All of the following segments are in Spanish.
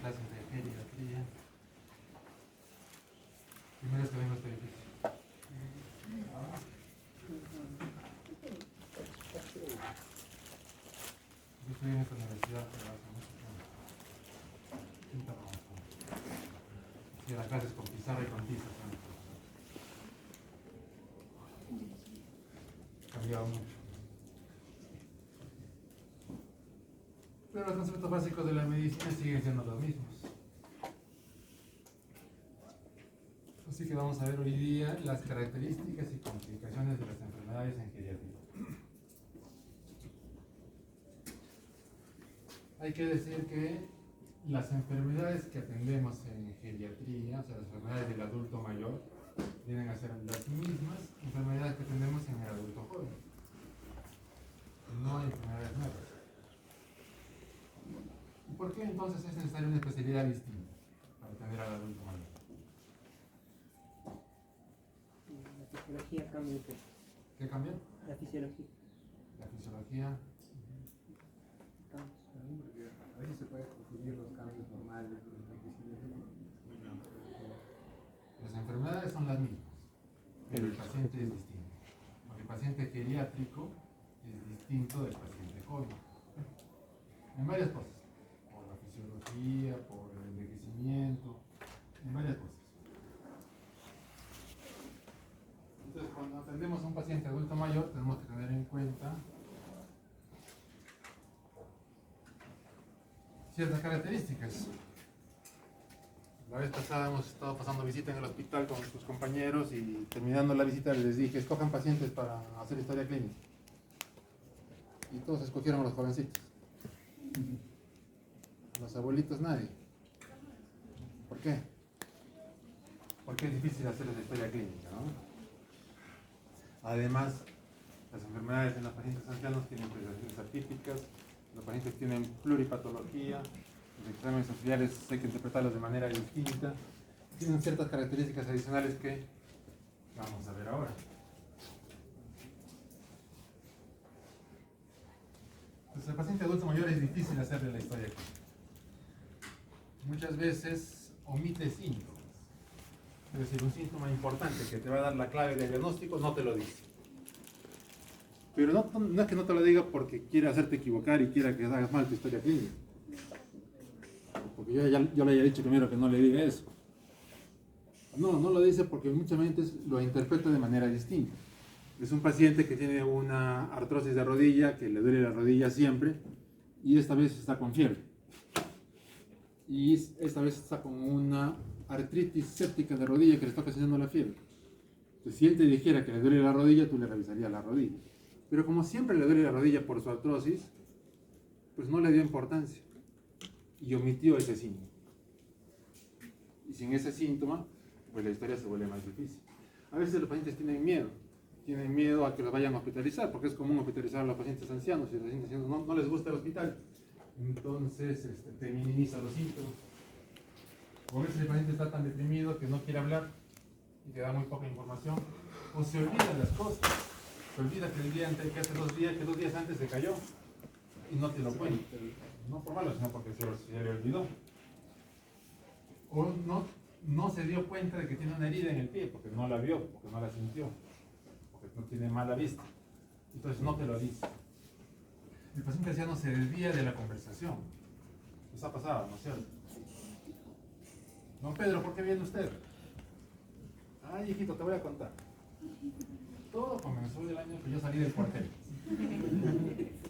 clases de geriatría. Primera vez que vengo a este edificio. Yo estoy en esta universidad pero hace mucho tiempo. Quinta promoción. Y las clases con pizarra y con tiza. Ha cambiado mucho. Pero los conceptos básicos de la medicina siguen siendo los mismos. Así que vamos a ver hoy día las características y complicaciones de las enfermedades en geriatría. Hay que decir que las enfermedades que atendemos en geriatría, o sea, las enfermedades del adulto mayor, vienen a ser las mismas enfermedades que atendemos en el adulto joven. No hay enfermedades nuevas. ¿Y por qué entonces es necesaria una especialidad distinta para atender al adulto mayor? La fisiología cambia un poco. ¿Qué cambia? La fisiología. La fisiología. Porque a veces se puede confundir los cambios normales con los envejecimientos. Las enfermedades son las mismas, pero el paciente es distinto. Porque el paciente geriátrico es distinto del paciente joven. En varias cosas. Por la fisiología, por el envejecimiento, en varias cosas. Entonces, cuando atendemos a un paciente adulto mayor, tenemos que tener en cuenta ciertas características. La vez pasada hemos estado pasando visita en el hospital con sus compañeros y terminando la visita les dije, escojan pacientes para hacer historia clínica. Y todos escogieron a los jovencitos. A los abuelitos nadie. ¿Por qué? Porque es difícil hacer la historia clínica, ¿no? Además, las enfermedades en los pacientes ancianos tienen presentaciones atípicas, los pacientes tienen pluripatología, los exámenes auxiliares hay que interpretarlos de manera distinta, tienen ciertas características adicionales que vamos a ver ahora. Entonces, el paciente adulto mayor es difícil hacerle la historia clínica. Muchas veces omite síntomas. Es decir, un síntoma importante que te va a dar la clave del diagnóstico no te lo dice. Pero no es que no te lo diga porque quiera hacerte equivocar y quiera que hagas mal tu historia clínica. Porque yo le haya dicho primero que no le diga eso. No lo dice porque muchas veces lo interpreta de manera distinta. Es un paciente que tiene una artrosis de rodilla, que le duele la rodilla siempre, y esta vez está con fiebre. Y esta vez está con una artritis séptica de rodilla que le está ocasionando la fiebre. Entonces, si él te dijera que le duele la rodilla, tú le revisarías la rodilla. Pero como siempre le duele la rodilla por su artrosis, pues no le dio importancia y omitió ese síntoma. Y sin ese síntoma, pues la historia se vuelve más difícil. A veces los pacientes tienen miedo a que los vayan a hospitalizar, porque es común hospitalizar a los pacientes ancianos y a los pacientes ancianos no les gusta el hospital. Entonces te minimiza los síntomas. O a veces el paciente está tan deprimido que no quiere hablar y te da muy poca información, o se olvida de las cosas. Se olvida que el día antes, que hace 2 días antes se cayó y no te lo cuenta. No por malo, sino porque se le olvidó. O no se dio cuenta de que tiene una herida en el pie, porque no la vio, porque no la sintió, porque no tiene mala vista. Entonces no te lo dice. El paciente anciano se desvía de la conversación. Nos ha pasado, ¿no es cierto? Don Pedro, ¿por qué viene usted? Ay, hijito, te voy a contar. Todo comenzó el año que yo salí del cuartel.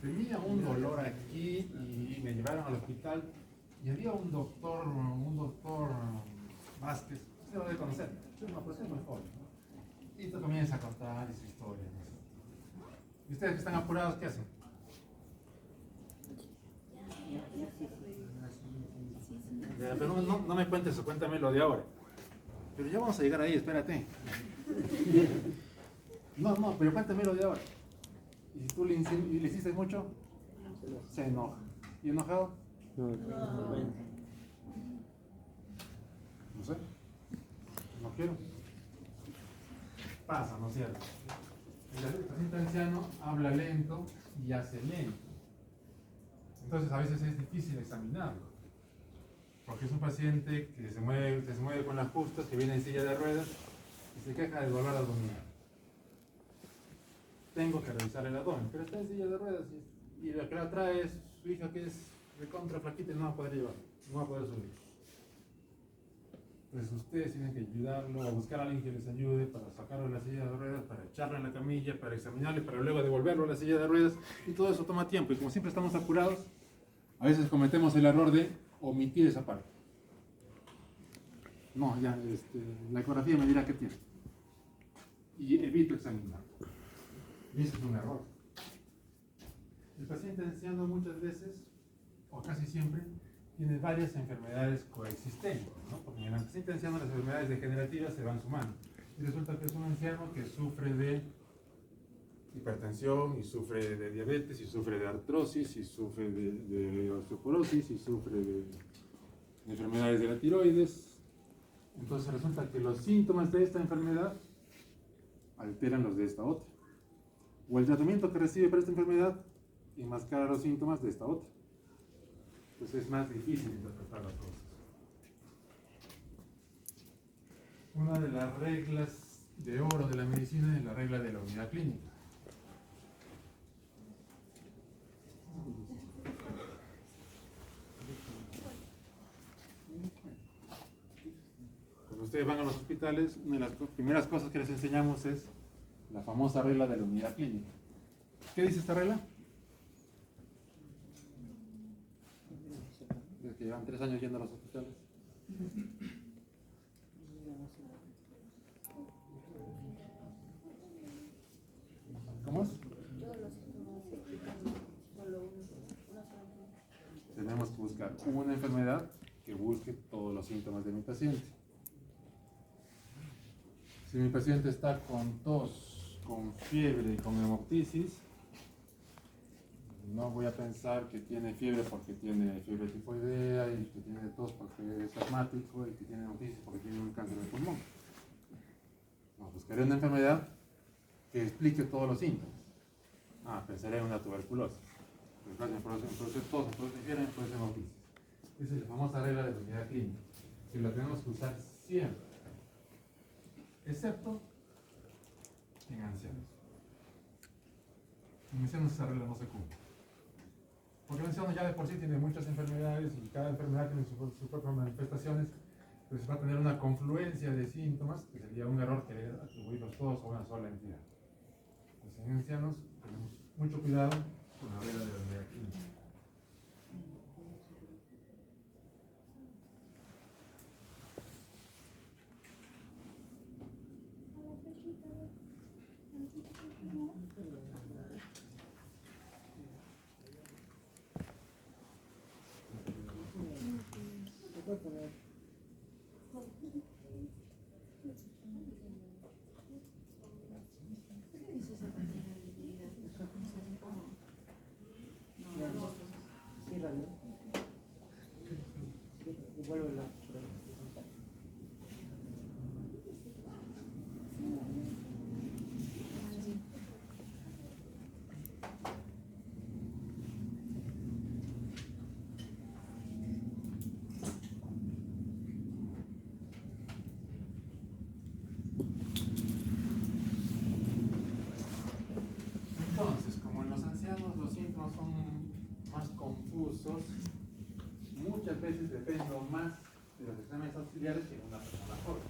Tenía un dolor aquí y me llevaron al hospital y había un doctor Vázquez, usted lo debe conocer, es una persona muy joven, ¿no? Y te comienza a contar esa historia, ¿no? ¿Y ustedes que están apurados, qué hacen? Ya, pero no me cuentes eso, cuéntame lo de ahora. Pero ya vamos a llegar ahí, espérate. No, pero cuéntame lo de ahora. Y si tú le hiciste mucho, se enoja. ¿Y enojado? No sé. No quiero. Pasa, ¿no es cierto? El paciente anciano habla lento y hace lento. Entonces a veces es difícil examinarlo. Porque es un paciente que se mueve con las justas, que viene en silla de ruedas y se queja de dolor abdominal. Tengo que revisar el abdomen, pero está en silla de ruedas y lo que la trae es su hija, que es de contra flaquita y no va a poder llevar, no va a poder subir. Pues ustedes tienen que ayudarlo, a buscar a alguien que les ayude para sacarlo de la silla de ruedas, para echarlo en la camilla, para examinarle, para luego devolverlo a la silla de ruedas, y todo eso toma tiempo. Y como siempre estamos apurados, a veces cometemos el error de omitir esa parte. No, ya, la ecografía me dirá qué tiene. Y evito examinar. Y eso es un error. El paciente anciano muchas veces, o casi siempre, tiene varias enfermedades coexistentes, ¿no? Porque en el paciente anciano las enfermedades degenerativas se van sumando. Y resulta que es un anciano que sufre de hipertensión, y sufre de diabetes, y sufre de artrosis, y sufre de osteoporosis, y sufre de enfermedades de la tiroides. Entonces resulta que los síntomas de esta enfermedad alteran los de esta otra. O el tratamiento que recibe para esta enfermedad enmascara los síntomas de esta otra. Entonces es más difícil interpretar las cosas. Una de las reglas de oro de la medicina es la regla de la unidad clínica. Cuando ustedes van a los hospitales, una de las primeras cosas que les enseñamos es la famosa regla de la unidad clínica. ¿Qué dice esta regla? Desde que llevan 3 años yendo a los hospitales. ¿Cómo es? Tenemos que buscar una enfermedad que busque todos los síntomas de mi paciente. Si mi paciente está con tos, con fiebre y con hemoptisis, no voy a pensar que tiene fiebre porque tiene fiebre tifoidea, y que tiene tos porque es asmático, y que tiene hemoptisis porque tiene un cáncer de pulmón. No, buscaré una enfermedad que explique todos los síntomas. Pensaré en una tuberculosis. Entonces tos, entonces fiebre, entonces hemoptisis. Esa es la famosa regla de la unidad clínica, que la tenemos que usar siempre, excepto en ancianos. En ancianos esa regla no se cumple. Porque el anciano ya de por sí tiene muchas enfermedades, y cada enfermedad tiene sus propias manifestaciones, pues va a tener una confluencia de síntomas, que sería un error querer atribuirlos todos a una sola entidad. Pues en ancianos tenemos mucho cuidado con la regla de la unidad clínica. Entonces, como en los ancianos los síntomas son más confusos, muchas veces dependo más de los exámenes auxiliares que en una persona joven.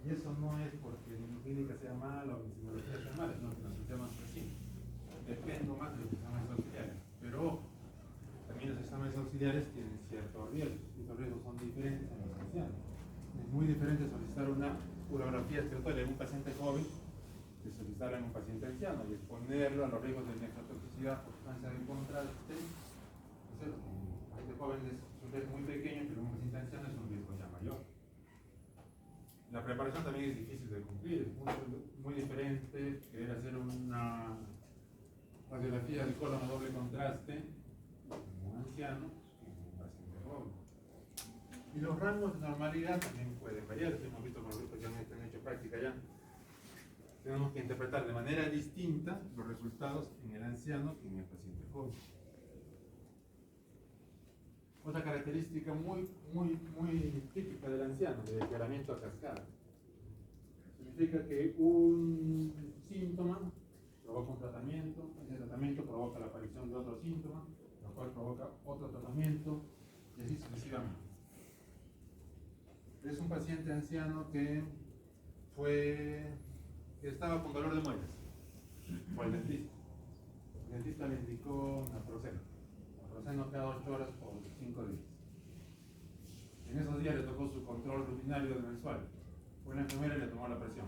Y eso no es porque mi clínica sea mala o mi simbología sea mala, sino que los ancianos así. Dependo más de los exámenes auxiliares. Pero ojo, también los exámenes auxiliares tienen ciertos riesgos, y los riesgos son diferentes en los ancianos. Es muy diferente solicitar una urografía respiratoria en un paciente joven de solicitarla en un paciente anciano y exponerlo a los riesgos de nefrotoxicidad por cáncer de contraste. Entonces, en un paciente joven es un riesgo muy pequeño, pero en un paciente anciano es un riesgo ya mayor. La preparación también es difícil de cumplir, es muy diferente querer hacer una radiografía de colon a doble contraste en un anciano que en un paciente joven. Y los rangos de normalidad también pueden variar, eso hemos visto con los grupos que han hecho práctica ya. Tenemos que interpretar de manera distinta los resultados en el anciano que en el paciente joven. Otra característica muy típica del anciano, de desgarramiento a cascada. Significa que un síntoma provoca un tratamiento, ese tratamiento provoca la aparición de otro síntoma, lo cual provoca otro tratamiento, y así sucesivamente. Es un paciente anciano que estaba con dolor de muelas, fue al dentista. El dentista le indicó naproxeno. Naproxeno cada 8 horas por 5 días. En esos días le tocó su control rutinario mensual. Fue la enfermera y le tomó la presión.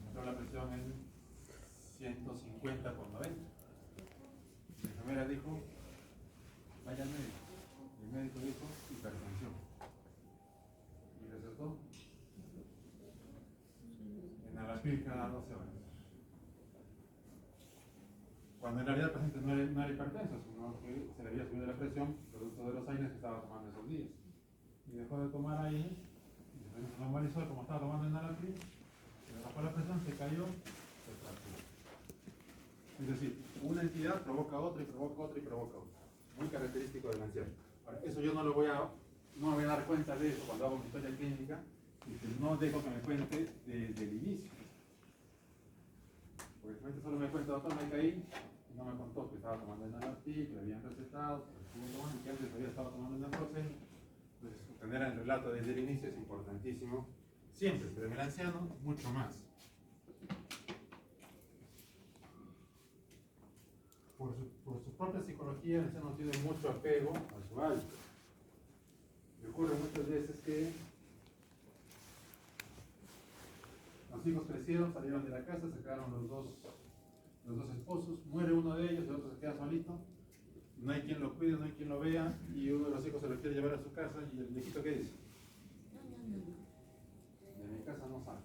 Le tomó la presión en 150 por 90. La enfermera dijo, vaya al médico. El médico dijo, hipertensión. Y recetó enalapril cada 12 horas. Cuando en realidad el paciente no era hipertenso, sino que se le había subido la presión producto de los aires que estaba tomando esos días. Y dejó de tomar ahí, y se normalizó como estaba tomando enalapril, se le bajó la presión, se cayó, se fracturó. Es decir, una entidad provoca otra y provoca otra y provoca otra. Muy característico del anciano. Ahora, eso yo no me voy a dar cuenta de eso cuando hago mi historia clínica, y que no dejo que me cuente desde el inicio. Porque realmente solo me cuenta, doctor, me caí, y no me contó que estaba tomando enalapril, que le habían recetado, que antes había estado tomando naproxeno. Entonces, tener el relato desde el inicio es importantísimo, siempre, pero en el anciano mucho más. Por su propia psicología, el anciano tiene mucho apego a su hábito. Y ocurre muchas veces que los hijos crecieron, salieron de la casa, se quedaron los dos esposos, muere uno de ellos, el otro se queda solito, no hay quien lo cuide, no hay quien lo vea, y uno de los hijos se lo quiere llevar a su casa, y el viejito, ¿qué dice? De mi casa no sale.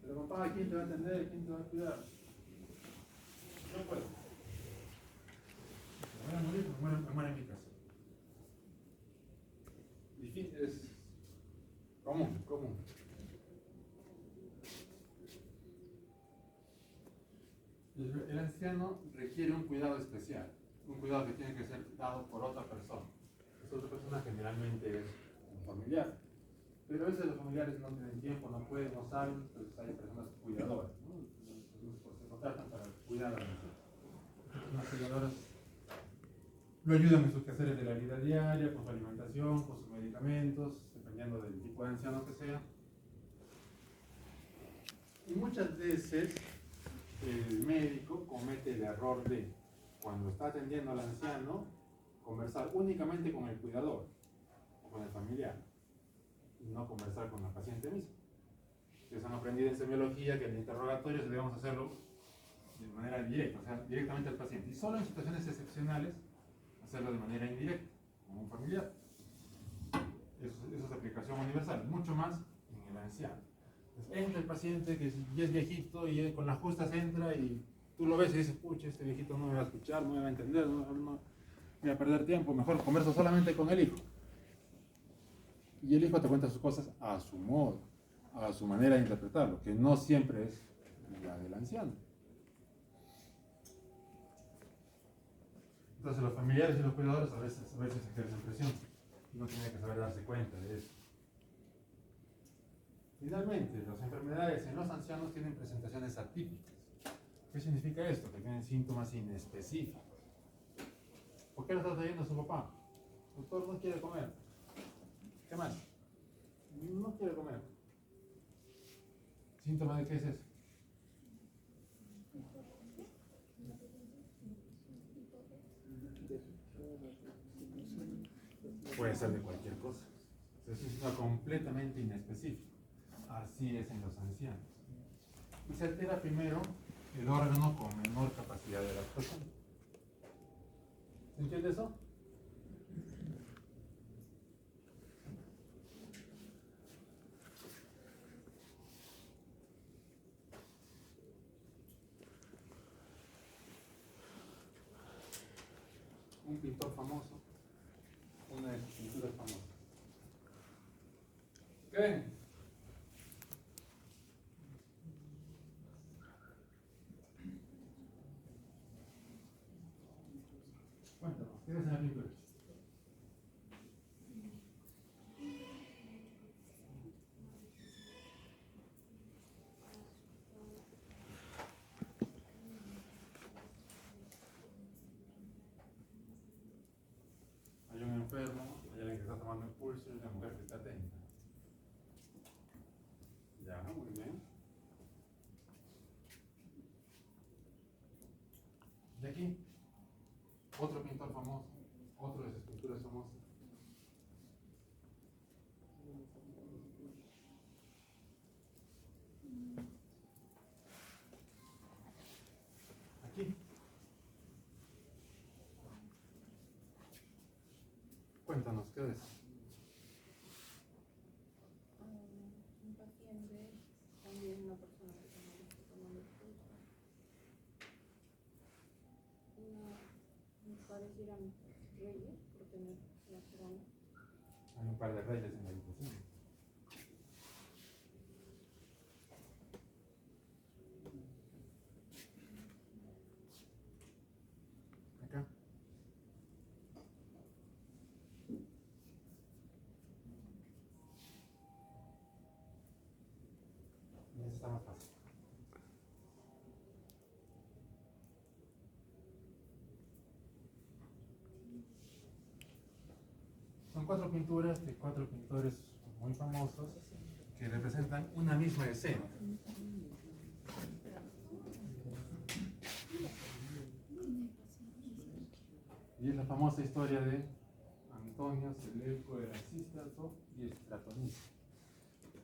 Pero papá, ¿quién te va a atender? ¿Quién te va a cuidar? No puedo. Me voy a morir, me muero en mi casa. Difícil, es común. El anciano requiere un cuidado especial, un cuidado que tiene que ser dado por otra persona. Esa otra persona generalmente es un familiar, pero a veces los familiares no tienen tiempo, no pueden, no saben, entonces hay personas cuidadoras, ¿no? Entonces, se contratan para cuidar al anciano. Estas personas cuidadoras lo ayudan en sus quehaceres de la vida diaria, con su alimentación, con sus medicamentos, dependiendo del tipo de anciano que sea. Y muchas veces el médico comete el error de, cuando está atendiendo al anciano, conversar únicamente con el cuidador o con el familiar y no conversar con la paciente misma. Ustedes han aprendido en semiología que el interrogatorio debemos hacerlo de manera directa, o sea, directamente al paciente, y solo en situaciones excepcionales hacerlo de manera indirecta, como un familiar. Eso es aplicación universal, mucho más en el anciano. Entra el paciente que ya es viejito y con las justas entra y tú lo ves y dices, pucha, este viejito no me va a escuchar, no me va a entender, no voy a perder tiempo, mejor converso solamente con el hijo. Y el hijo te cuenta sus cosas a su modo, a su manera de interpretarlo, que no siempre es la del anciano. Entonces los familiares y los cuidadores a veces ejercen presión. Uno tiene que saber darse cuenta de eso. Finalmente, las enfermedades en los ancianos tienen presentaciones atípicas. ¿Qué significa esto? Que tienen síntomas inespecíficos. ¿Por qué lo está trayendo su papá? Doctor, no quiere comer. ¿Qué más? No quiere comer. ¿Síntoma de qué es eso? Puede ser de cualquier cosa. Es un síntoma completamente inespecífico. Así es en los ancianos. Y se altera primero el órgano con menor capacidad de adaptación. ¿Se entiende eso? Un pintor famoso, una de sus pinturas famosas. ¿Qué ven? Cuéntanos, ¿qué ves en la pintura? enfermo, hay alguien que está tomando el pulso y una mujer que está atenta. Ya, muy bien. Y aquí, otro pintor famoso, otro de sus pinturas famosas. Aquí. Cuéntanos, ¿qué ves? Un paciente, también una persona que también está tomando el pulso. Me parecieran reyes por tener la corona. Hay un par de reyes en la habitación. Acá. Y eso está más fácil. Son cuatro pinturas de cuatro pintores muy famosos que representan una misma escena. Y es la famosa historia de Antonio, Seleuco, Erasístrato y Estratonice.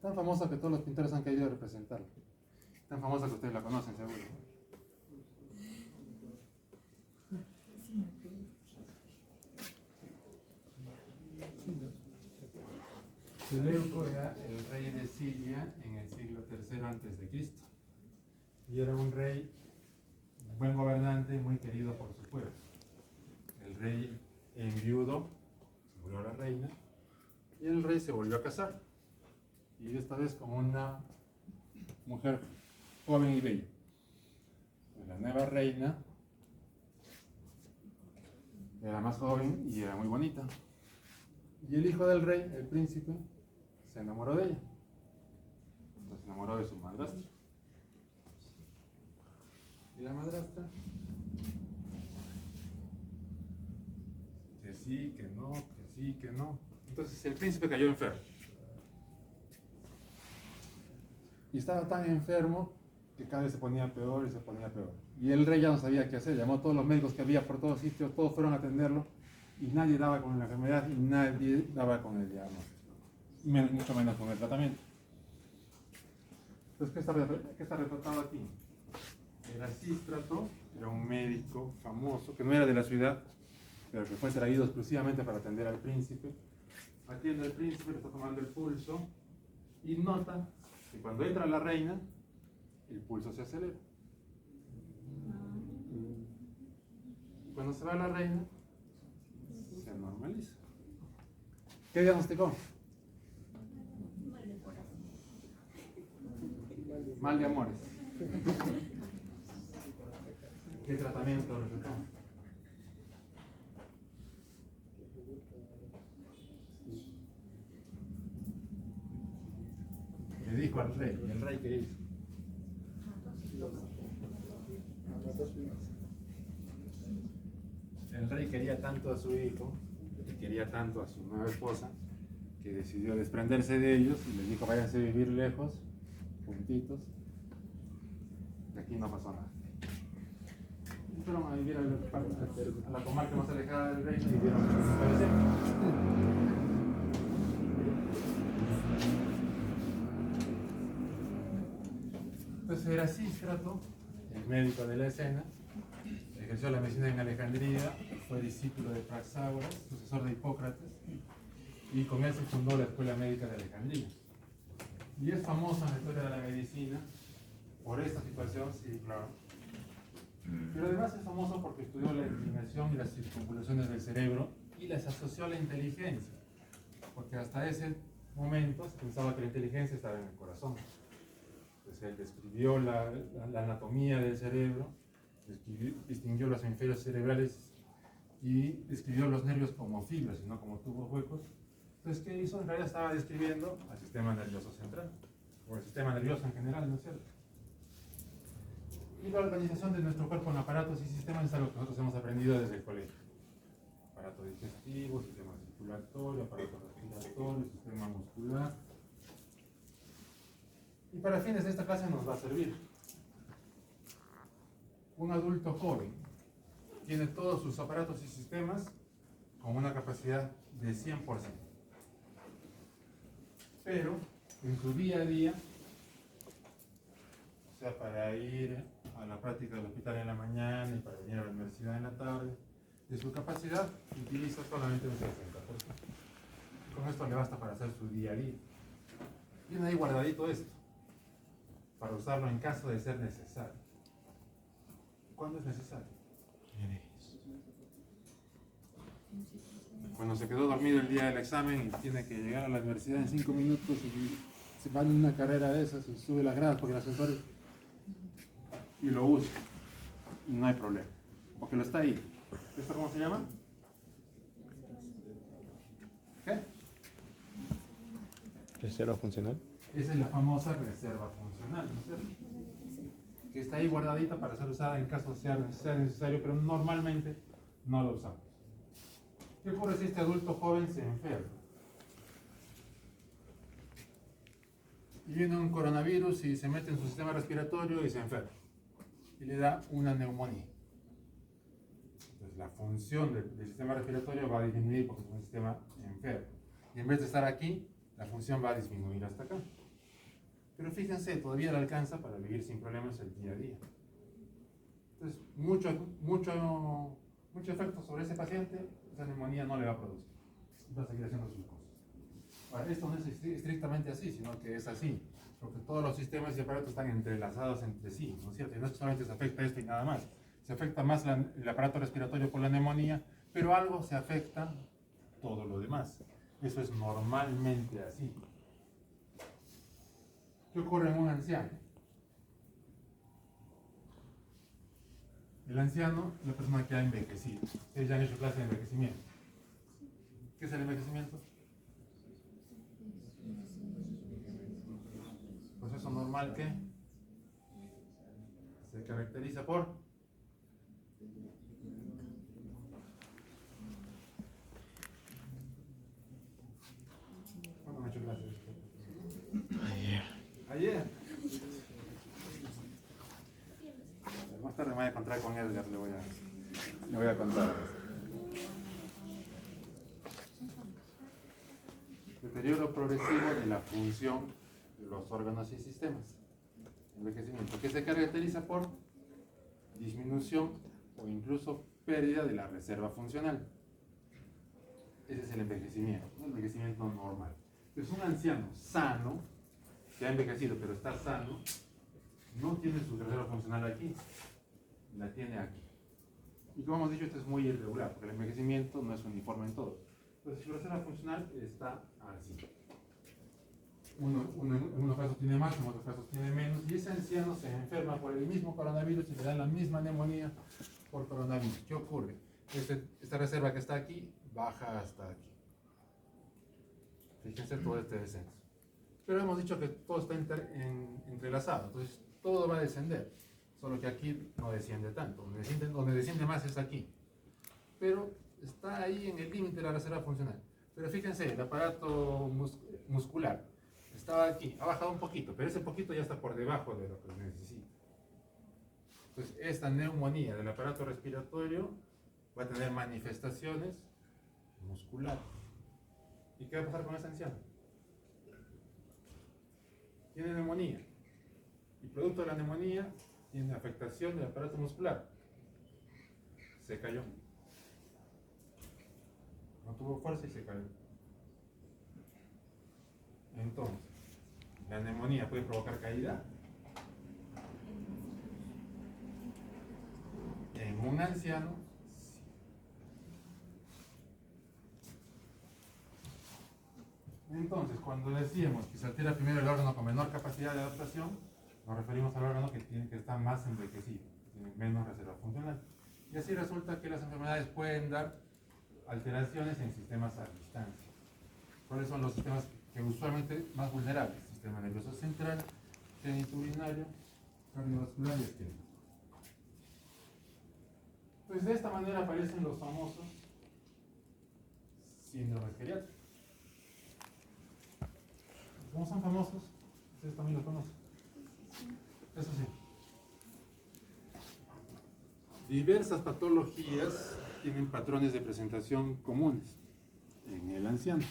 Tan famosa que todos los pintores han querido representarla. Tan famosa que ustedes la conocen, seguro. Seleuco era el rey de Siria en el siglo III a.C. y era un rey, un buen gobernante, muy querido por su pueblo. El rey enviudó, se murió la reina, y el rey se volvió a casar. Y esta vez con una mujer joven y bella. La nueva reina era más joven y era muy bonita. Y el hijo del rey, el príncipe, se enamoró de ella. Entonces se enamoró de su madrastra. Y la madrastra, que sí, que no, que sí, que no. Entonces el príncipe cayó enfermo. Y estaba tan enfermo que cada vez se ponía peor y se ponía peor. Y el rey ya no sabía qué hacer. Llamó a todos los médicos que había por todos sitios, todos fueron a atenderlo. Y nadie daba con la enfermedad y nadie daba con el diagnóstico. Mucho menos con el tratamiento. Entonces, ¿qué está retratado aquí? Erasístrato era un médico famoso, que no era de la ciudad, pero que fue traído exclusivamente para atender al príncipe. Atiende al príncipe, le está tomando el pulso y nota que cuando entra la reina, el pulso se acelera. Cuando se va la reina, se normaliza. ¿Qué diagnosticó? Mal de amores. ¿Qué tratamiento resultó? Le dijo al rey, ¿y el rey qué hizo? El rey quería tanto a su hijo, y quería tanto a su nueva esposa, que decidió desprenderse de ellos y les dijo, váyanse a vivir lejos, juntitos. De aquí no pasó nada. Y fueron a vivir a la comarca más alejada del reino y vivieron para siempre. Entonces Erasístrato, el médico de la escena, ejerció la medicina en Alejandría, fue discípulo de Praxágoras, sucesor de Hipócrates, y con él se fundó la Escuela Médica de Alejandría. Y es famosa en la historia de la medicina por esta situación, sí, claro. Pero además es famoso porque estudió la inclinación y las circunvoluciones del cerebro y las asoció a la inteligencia, porque hasta ese momento se pensaba que la inteligencia estaba en el corazón. Entonces él describió la anatomía del cerebro, distinguió los hemisferios cerebrales y describió los nervios como fibras y no como tubos huecos. Entonces, ¿qué hizo? En realidad estaba describiendo al sistema nervioso central, o el sistema nervioso en general, ¿no es cierto? Y la organización de nuestro cuerpo en aparatos y sistemas es algo que nosotros hemos aprendido desde el colegio. aparato digestivo, sistema circulatorio, aparato respiratorio, sistema muscular. Y para fines de esta clase nos va a servir. Un adulto joven tiene todos sus aparatos y sistemas con una capacidad de 100%. Pero en su día a día, o sea, para ir a la práctica del hospital en la mañana y para venir a la universidad en la tarde, de su capacidad utiliza solamente un 60%. Con esto le basta para hacer su día a día. Tiene ahí guardadito esto, para usarlo en caso de ser necesario. ¿Cuándo es necesario? Cuando se quedó dormido el día del examen y tiene que llegar a la universidad en 5 minutos y se va en una carrera de esas y sube las gradas porque el ascensor y lo usa. Y no hay problema, porque lo está ahí. ¿Esto cómo se llama? ¿Qué? ¿Reserva funcional? Esa es la famosa reserva funcional, ¿no es cierto? Que está ahí guardadita para ser usada en caso de sea necesario, pero normalmente no la usamos. ¿Qué ocurre si este adulto joven se enferma? Y viene un coronavirus y se mete en su sistema respiratorio y se enferma. Y le da una neumonía. Entonces la función del sistema respiratorio va a disminuir porque es un sistema enfermo. Y en vez de estar aquí, la función va a disminuir hasta acá. Pero fíjense, todavía le alcanza para vivir sin problemas el día a día. Entonces, mucho efecto sobre ese paciente, esa neumonía no le va a producir. Va a seguir haciendo sus cosas. Ahora, esto no es estrictamente así, sino que es así. Porque todos los sistemas y aparatos están entrelazados entre sí, ¿no es cierto? Y no es que solamente se afecta esto y nada más. Se afecta más el aparato respiratorio por la neumonía, pero algo se afecta todo lo demás. Eso es normalmente así. ¿Qué ocurre en un anciano? El anciano es la persona que ha envejecido. Ustedes ya han hecho clase de envejecimiento. ¿Qué es el envejecimiento? Proceso normal que se caracteriza por ¿cuándo han hecho clase de esto? Ayer. Más tarde me voy a encontrar con Edgar, le voy a contar. Deterioro progresivo de la función de los órganos y sistemas. Envejecimiento, que se caracteriza por disminución o incluso pérdida de la reserva funcional. Ese es el envejecimiento, ¿no? El envejecimiento normal. Entonces, un anciano sano, que ha envejecido pero está sano, no tiene su reserva funcional aquí, la tiene aquí. Y como hemos dicho, esto es muy irregular, porque el envejecimiento no es uniforme en todos. Entonces, su reserva funcional está así. En unos casos tiene más, en otros casos tiene menos, y ese anciano se enferma por el mismo coronavirus y le da la misma neumonía por coronavirus. ¿Qué ocurre? Esta reserva que está aquí baja hasta aquí. Fíjense todo este descenso. Pero hemos dicho que todo está entrelazado, entonces todo va a descender, solo que aquí no desciende tanto, donde desciende más es aquí. Pero está ahí en el límite de la reserva funcional. Pero fíjense, el aparato muscular estaba aquí, ha bajado un poquito, pero ese poquito ya está por debajo de lo que necesita. Entonces, esta neumonía del aparato respiratorio va a tener manifestaciones musculares. ¿Y qué va a pasar con ese anciano? Tiene neumonía. Y producto de la neumonía, tiene afectación del aparato muscular. Se cayó. No tuvo fuerza y se cayó. Entonces, ¿la neumonía puede provocar caída? En un anciano, sí. Entonces, cuando decíamos que se altera primero el órgano con menor capacidad de adaptación, nos referimos al órgano que está más envejecido, que tiene menos reserva funcional. Y así resulta que las enfermedades pueden dar alteraciones en sistemas a distancia. ¿Cuáles son los sistemas que usualmente más vulnerables? Sistema nervioso central, genitourinario, cardiovascular y esquelético. Pues de esta manera aparecen los famosos síndromes geriátricos. Como son famosos, ustedes también los conocen. Eso sí. Diversas patologías tienen patrones de presentación comunes en el anciano.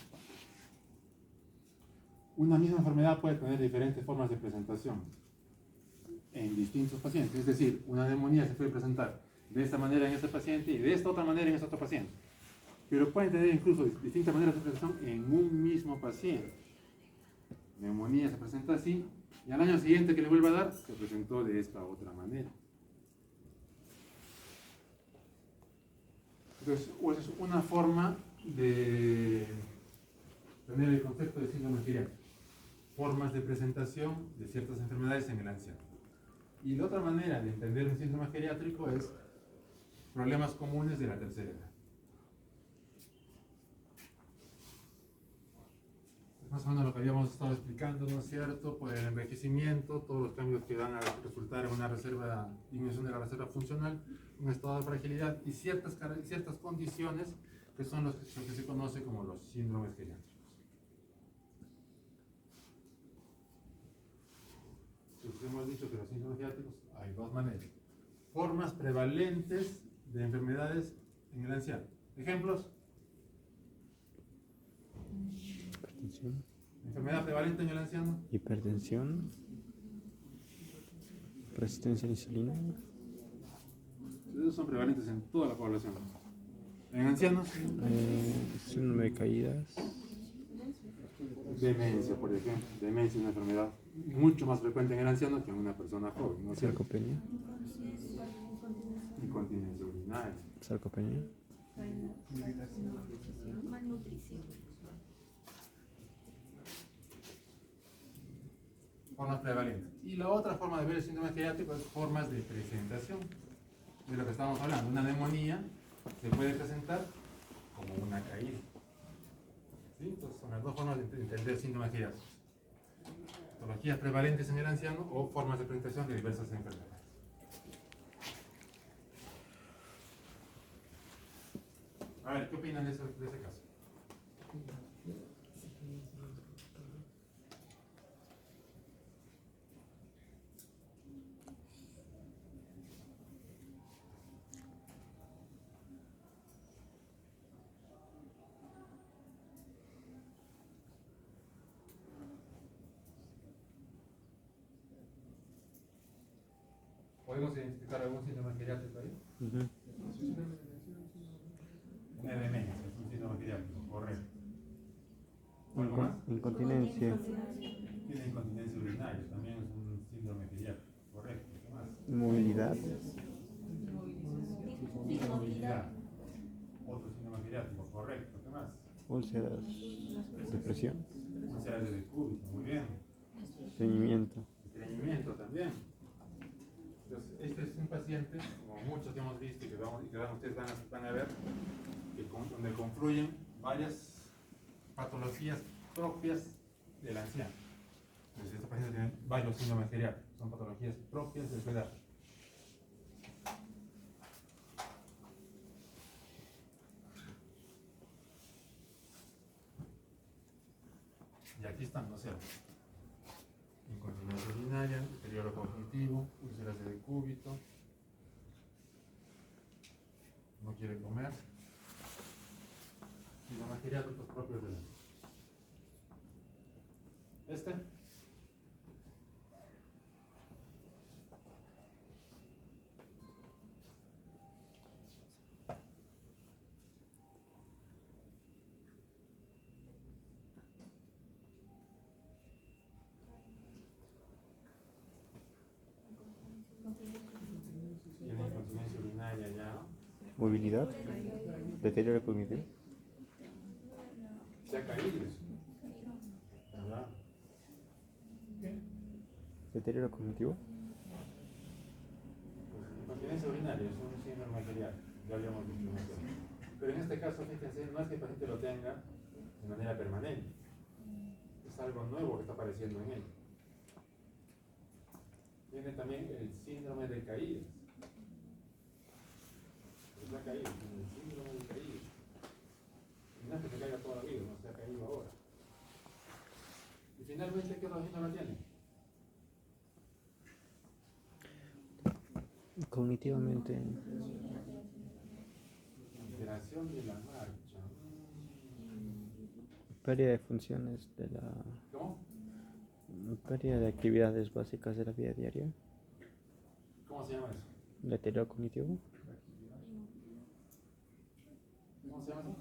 Una misma enfermedad puede tener diferentes formas de presentación en distintos pacientes. Es decir, una neumonía se puede presentar de esta manera en este paciente y de esta otra manera en este otro paciente. Pero pueden tener incluso distintas maneras de presentación en un mismo paciente. Neumonía se presenta así y al año siguiente que le vuelva a dar, se presentó de esta otra manera. Entonces, es una forma de tener el concepto de síndrome geriátrico. Formas de presentación de ciertas enfermedades en el anciano. Y la otra manera de entender un síndrome geriátrico es problemas comunes de la tercera edad. Es más o menos lo que habíamos estado explicando, ¿no es cierto? Por el envejecimiento, todos los cambios que van a resultar en una disminución de la reserva funcional, un estado de fragilidad y ciertas condiciones que son lo que se conoce como los síndromes geriátricos. Entonces hemos dicho que los síndromes geriátricos hay dos maneras. Formas prevalentes de enfermedades en el anciano. Ejemplos. Hipertensión. Enfermedad prevalente en el anciano. Hipertensión. Resistencia a la insulina. Esos son prevalentes en toda la población. En ancianos. Síndrome de caídas. Demencia, por ejemplo. Demencia es una enfermedad mucho más frecuente en el anciano que en una persona joven, ¿no es cierto? Sarcopenia. Incontinencia urinaria. Sarcopenia. Malnutrición. Formas prevalentes. Y la otra forma de ver el síndrome geriátrico es formas de presentación. De lo que estamos hablando. Una neumonía se puede presentar como una caída. ¿Sí? Entonces son las dos formas de entender síndrome geriátrico. Patologías prevalentes en el anciano o formas de presentación de diversas enfermedades. A ver, ¿qué opinan de ese caso? ¿Podemos identificar algún síndrome geriátrico ahí? Una demencia, es un síndrome geriátrico, correcto. ¿Algo más? Incontinencia. Tiene incontinencia urinaria, también es un síndrome geriátrico, correcto. ¿Qué más? Inmovilidad. Inmovilidad, otro síndrome geriátrico, correcto. ¿Qué más? Úlceras. Depresión. Úlceras de decúbito, muy bien. Estreñimiento. Estreñimiento también. Entonces, este es un paciente, como muchos que hemos visto y que ustedes van a ver, donde confluyen varias patologías propias del anciano. Entonces, este paciente tiene varios síndromes geriátricos, son patologías propias de su edad. Y aquí están, ¿no es cierto? Incontinencia urinaria, deterioro cognitivo, úlceras de decúbito, no quiere comer, síndromes geriátricos propios de la edad. Este. Tiene incontinencia urinaria ya. Movilidad. Deterioro cognitivo. Se ha caído. ¿Verdad? Deterioro cognitivo. Pues, incontinencia urinaria es un síndrome geriátrico, ya habíamos dicho. Pero en este caso, fíjense, no es que el paciente lo tenga de manera permanente. Es algo nuevo que está apareciendo en él. Tiene también el síndrome de caídas. Es la caída, el síndrome de caídas. No es que se caiga Finalmente, ¿qué otro síndrome tiene? Cognitivamente, Alteración de la marcha. pérdida de funciones de la ¿Cómo? pérdida de actividades básicas de la vida diaria, ¿Cómo se llama eso? deterioro cognitivo, ¿Cómo se llama eso?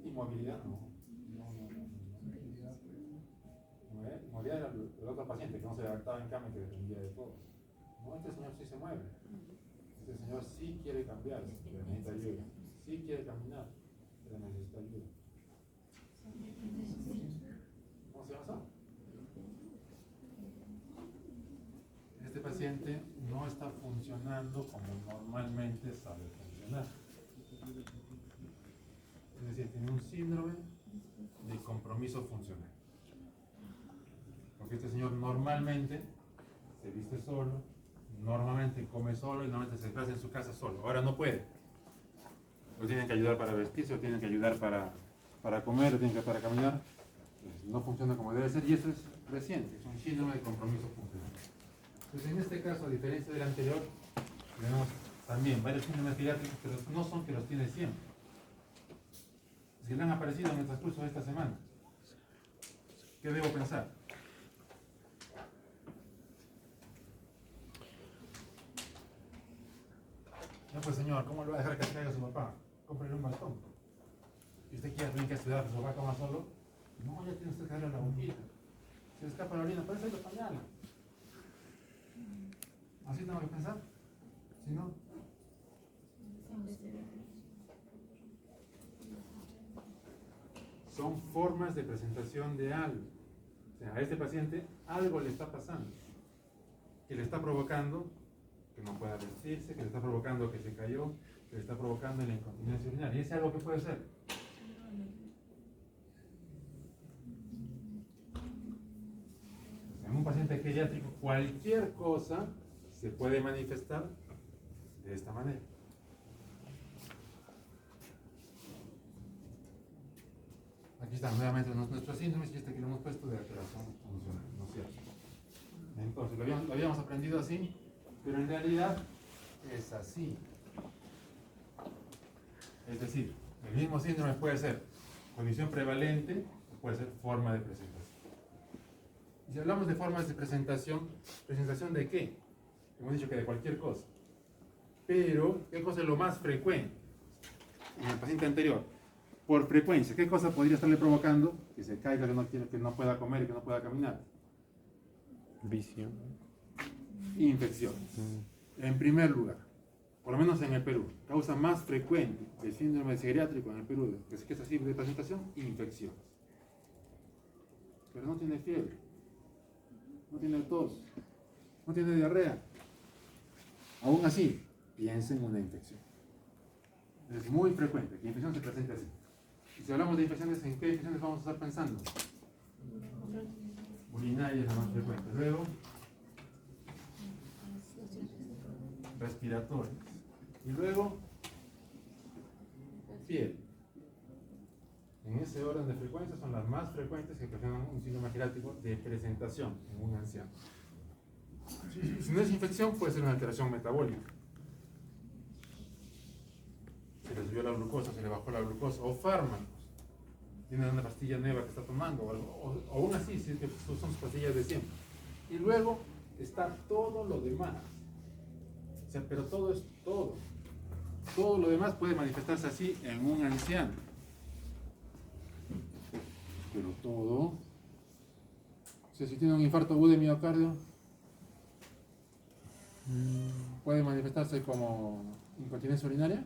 Inmovilidad, no. Movilidad era el otro paciente que no se levantaba en cama y que dependía de todo. No, este señor sí se mueve. Este señor sí quiere cambiar, pero necesita ayuda. Sí quiere caminar, pero necesita ayuda. ¿Cómo se llama eso? Este paciente no está funcionando como normalmente sabe funcionar. Es decir, tiene un síndrome de compromiso funcional. Porque este señor normalmente se viste solo, normalmente come solo y normalmente se desplaza en su casa solo. Ahora no puede. Lo tienen que ayudar para vestirse, lo tienen que ayudar para comer, lo tienen que ayudar para caminar. Pues no funciona como debe ser y eso es reciente, es un síndrome de compromiso funcional. Entonces, en este caso, a diferencia del anterior, tenemos también varios síndromes pediátricos, pero no son que los tiene siempre. Es que le han aparecido en el transcurso de esta semana. ¿Qué debo pensar? No, pues señor, ¿cómo le va a dejar que se caiga su papá? Cómprele un bastón. ¿Y usted quiere tener que estudiar que su papá coma solo? No, ya tiene usted que darle la bombita. Se le escapa la orina, parece los pañales. ¿Así tengo que pensar? Si no, son formas de presentación de algo. O sea, a este paciente algo le está pasando, que le está provocando que no pueda vestirse, que le está provocando que se cayó, que le está provocando la incontinencia urinaria. Y ese algo que puede ser. En un paciente pediátrico, cualquier cosa se puede manifestar de esta manera. Aquí están nuevamente nuestros síndromes y este que le hemos puesto de alteración funcional, ¿no es cierto? Entonces, lo habíamos aprendido así, pero en realidad es así. Es decir, el mismo síndrome puede ser condición prevalente o puede ser forma de presentación. Y si hablamos de formas de presentación, ¿presentación de qué? Hemos dicho que de cualquier cosa. Pero, ¿qué cosa es lo más frecuente? En el paciente anterior, por frecuencia, ¿qué cosa podría estarle provocando que se caiga, que no pueda comer y que no pueda caminar? visión. Infecciones. En primer lugar, por lo menos en el Perú, causa más frecuente del síndrome geriátrico en el Perú, que es así de presentación, infecciones. Pero no tiene fiebre, no tiene tos, no tiene diarrea. Aún así, piensa en una infección. Es muy frecuente que la infección se presente así. Y si hablamos de infecciones, ¿en qué infecciones vamos a estar pensando? Urinaria es la más frecuente. Luego, respiratorias. Y luego, piel. En ese orden de frecuencia son las más frecuentes que ocasionan un síndrome geriátrico de presentación en un anciano. Si no es infección, puede ser una alteración metabólica. Se le subió la glucosa, se le bajó la glucosa, o fármacos. Tiene una pastilla nueva que está tomando, o aún así, si es que son sus pastillas de siempre. Y luego está todo lo demás. O sea, pero todo es todo. Todo lo demás puede manifestarse así en un anciano. Pero todo. O sea, si tiene un infarto agudo de miocardio, puede manifestarse como incontinencia urinaria.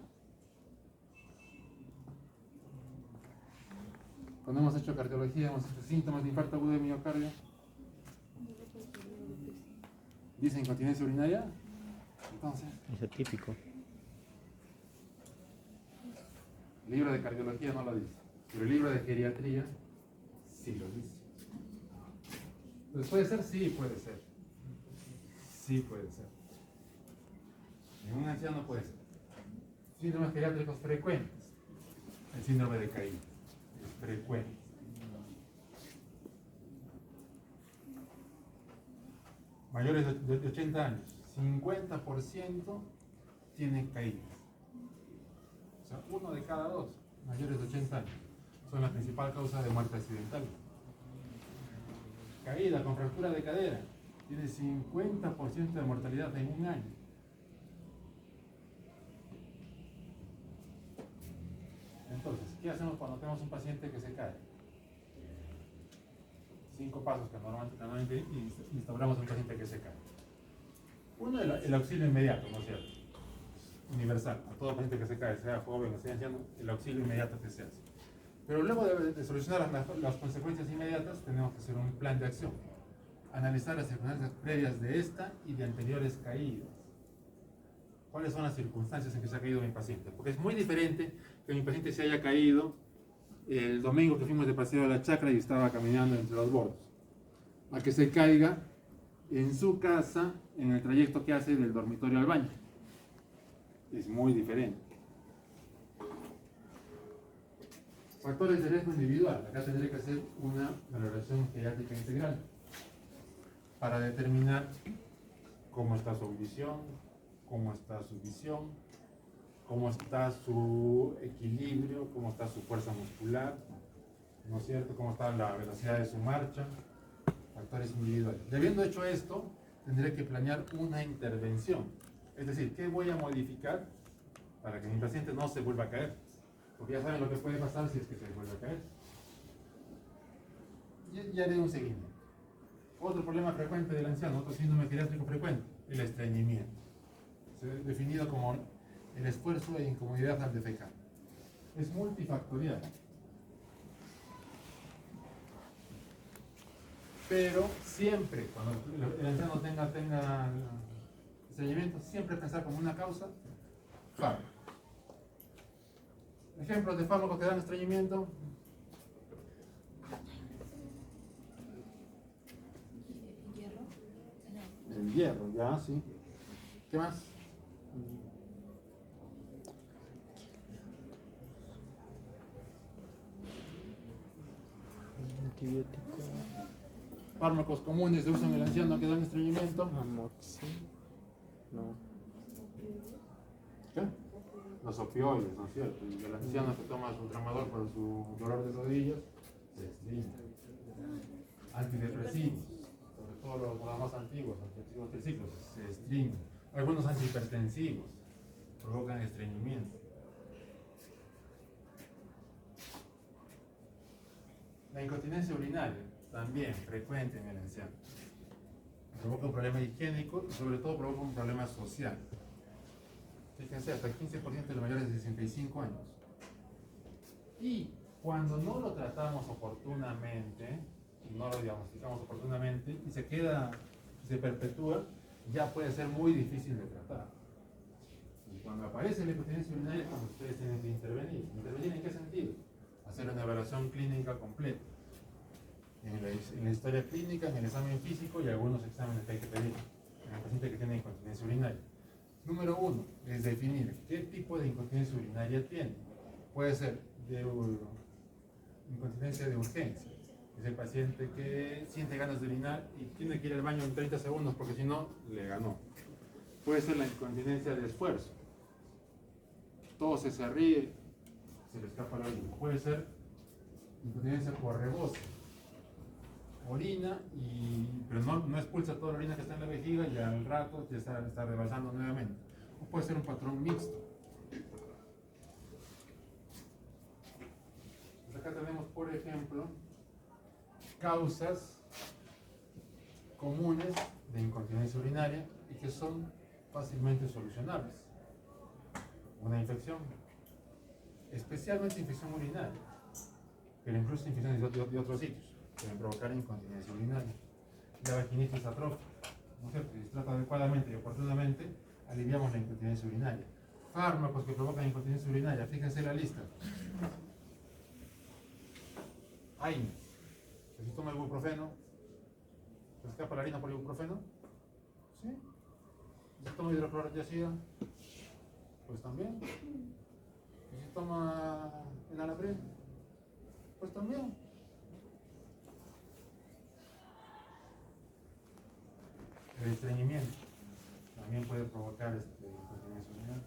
Cuando hemos hecho cardiología, hemos hecho síntomas de infarto agudo de miocardio. ¿Dice incontinencia urinaria? Entonces, Es atípico. el libro de cardiología no lo dice, pero el libro de geriatría sí lo dice. Entonces, ¿puede ser? Sí, puede ser. Sí, puede ser. En un anciano puede ser. Síndromes geriátricos frecuentes. El síndrome de caída es frecuente. mayores de 80 años, 50% tienen caídas. O sea, 1 de cada 2 mayores de 80 años son la principal causa de muerte accidental. Caída con fractura de cadera tiene 50% de mortalidad en un año. Entonces, ¿qué hacemos cuando tenemos un paciente que se cae? 5 pasos que normalmente instauramos en un paciente que se cae. Uno, el auxilio inmediato, ¿no es cierto? Universal, a todo paciente que se cae, sea joven o sea anciano, el auxilio inmediato que se hace. Pero luego de solucionar las consecuencias inmediatas, tenemos que hacer un plan de acción. Analizar las circunstancias previas de esta y de anteriores caídas. ¿Cuáles son las circunstancias en que se ha caído mi paciente? Porque es muy diferente que mi paciente se haya caído el domingo que fuimos de paseo a la chacra y estaba caminando entre los bordos, a que se caiga en su casa en el trayecto que hace del dormitorio al baño. Es muy diferente. Factores de riesgo individual. Acá tendré que hacer una valoración geriátrica integral para determinar cómo está su audición, cómo está su visión, cómo está su equilibrio, cómo está su fuerza muscular, ¿no es cierto? Cómo está la velocidad de su marcha, factores individuales. Habiendo hecho esto, tendré que planear una intervención. Es decir, ¿qué voy a modificar para que mi paciente no se vuelva a caer? Porque ya saben lo que puede pasar si es que se vuelve a caer. Y haré un seguimiento. Otro problema frecuente del anciano, otro síndrome geriátrico frecuente, el estreñimiento. Definido como el esfuerzo e incomodidad al defecar. Es multifactorial. Pero siempre, cuando el anciano tenga estreñimiento, siempre pensar como una causa fármaco. Ejemplos de fármacos que dan estreñimiento. El hierro, ya, sí. ¿Qué más? Antibiótico. Fármacos comunes de uso en el anciano que dan estreñimiento. Amoxil. No. ¿Qué? Los opioides, ¿no es cierto? Y el anciano que toma su tramador por su dolor de rodillas, se estreña. Antidepresivos, sobre todo los más antiguos, antidepresivos triciclos, se estreñen. Algunos antihipertensivos provocan estreñimiento. La incontinencia urinaria, también frecuente en el anciano. Provoca un problema higiénico y sobre todo provoca un problema social. Fíjense, hasta el 15% de los mayores de 65 años. Y cuando no lo tratamos oportunamente, no lo diagnosticamos oportunamente y se queda, se perpetúa, ya puede ser muy difícil de tratar. Y cuando aparece la incontinencia urinaria, pues ustedes tienen que intervenir. ¿Intervenir en qué sentido? Hacer una evaluación clínica completa. En la historia clínica, en el examen físico y algunos exámenes que hay que pedir en el paciente que tiene incontinencia urinaria. Número 1 es definir qué tipo de incontinencia urinaria tiene. Puede ser de incontinencia de urgencia. Es el paciente que siente ganas de orinar y tiene que ir al baño en 30 segundos porque si no, le ganó. Puede ser la incontinencia de esfuerzo. Tose, se ríe, se le escapa la orina. Puede ser incontinencia por rebote. Orina, pero no expulsa toda la orina que está en la vejiga y al rato ya está rebasando nuevamente. O puede ser un patrón mixto. Pues acá tenemos, por ejemplo, causas comunes de incontinencia urinaria y que son fácilmente solucionables. Una infección, especialmente infección urinaria, pero incluso infecciones de otros sitios pueden provocar incontinencia urinaria. La vaginitis atrófica, ¿no es cierto? Si se trata adecuadamente y oportunamente, aliviamos la incontinencia urinaria. Fármacos que provocan incontinencia urinaria, fíjense la lista. AINES. Si toma el ibuprofeno, ¿se escapa la orina por el ibuprofeno? ¿Sí? Si toma hidrocloruro de ácido, pues también. Si toma enalapril, pues también. estreñimiento. También puede provocar incontinencia urinaria.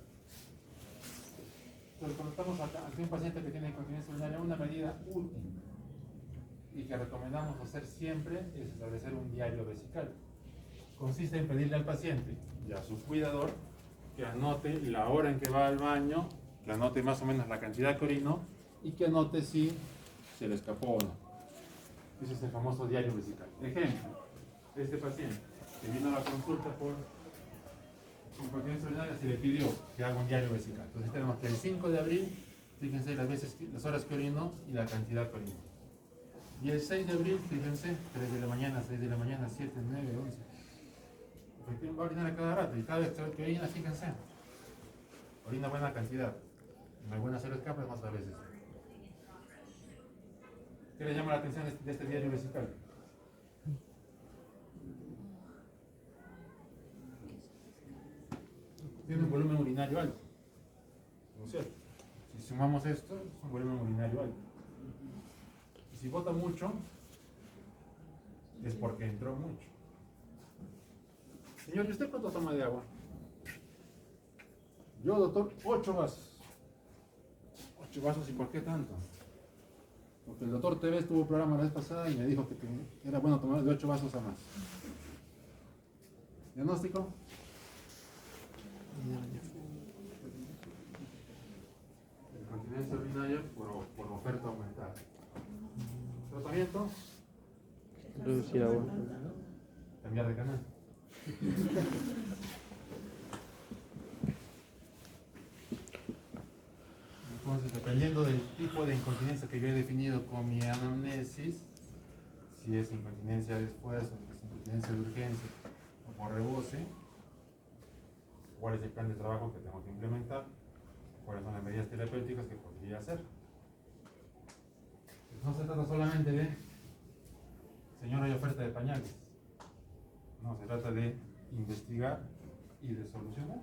Entonces, cuando estamos ante un paciente que tiene incontinencia urinaria, una medida útil y que recomendamos hacer siempre es establecer un diario vesical. Consiste en pedirle al paciente y a su cuidador que anote la hora en que va al baño, que anote más o menos la cantidad que orinó y que anote si se le escapó o no. Ese es el famoso diario vesical. Ejemplo, este paciente que vino a la consulta por incontinencia urinaria se le pidió que haga un diario vesical. Entonces tenemos que el 5 de abril, fíjense las horas que orinó y la cantidad que orinó. Y el 6 de abril, fíjense, 3 de la mañana, 6 de la mañana, 7, 9, 11. Efectivamente, va a orinar a cada rato y cada vez que orina, fíjense, orina buena cantidad. En algunas se le escapa, más a veces. ¿Qué le llama la atención de este diario vesical? Tiene un volumen urinario alto, ¿no es cierto? Si sumamos esto, es un volumen urinario alto. Y si bota mucho, es porque entró mucho. Señor, ¿y usted cuánto toma de agua? Yo, doctor, 8 vasos. 8 vasos, ¿y por qué tanto? Porque el doctor TV tuvo un programa la vez pasada y me dijo que era bueno tomar de 8 vasos a más. ¿Diagnóstico? Incontinencia urinaria por oferta aumentada. ¿Tratamiento? Reducir agua. Cambiar de canal. Entonces, dependiendo del tipo de incontinencia que yo he definido con mi anamnesis, si es incontinencia de esfuerzo, si es incontinencia de urgencia o por rebose, cuál es el plan de trabajo que tengo que implementar, cuáles son las medidas terapéuticas que podría hacer. No se trata solamente de, señor, hay oferta de pañales. No, se trata de investigar y de solucionar.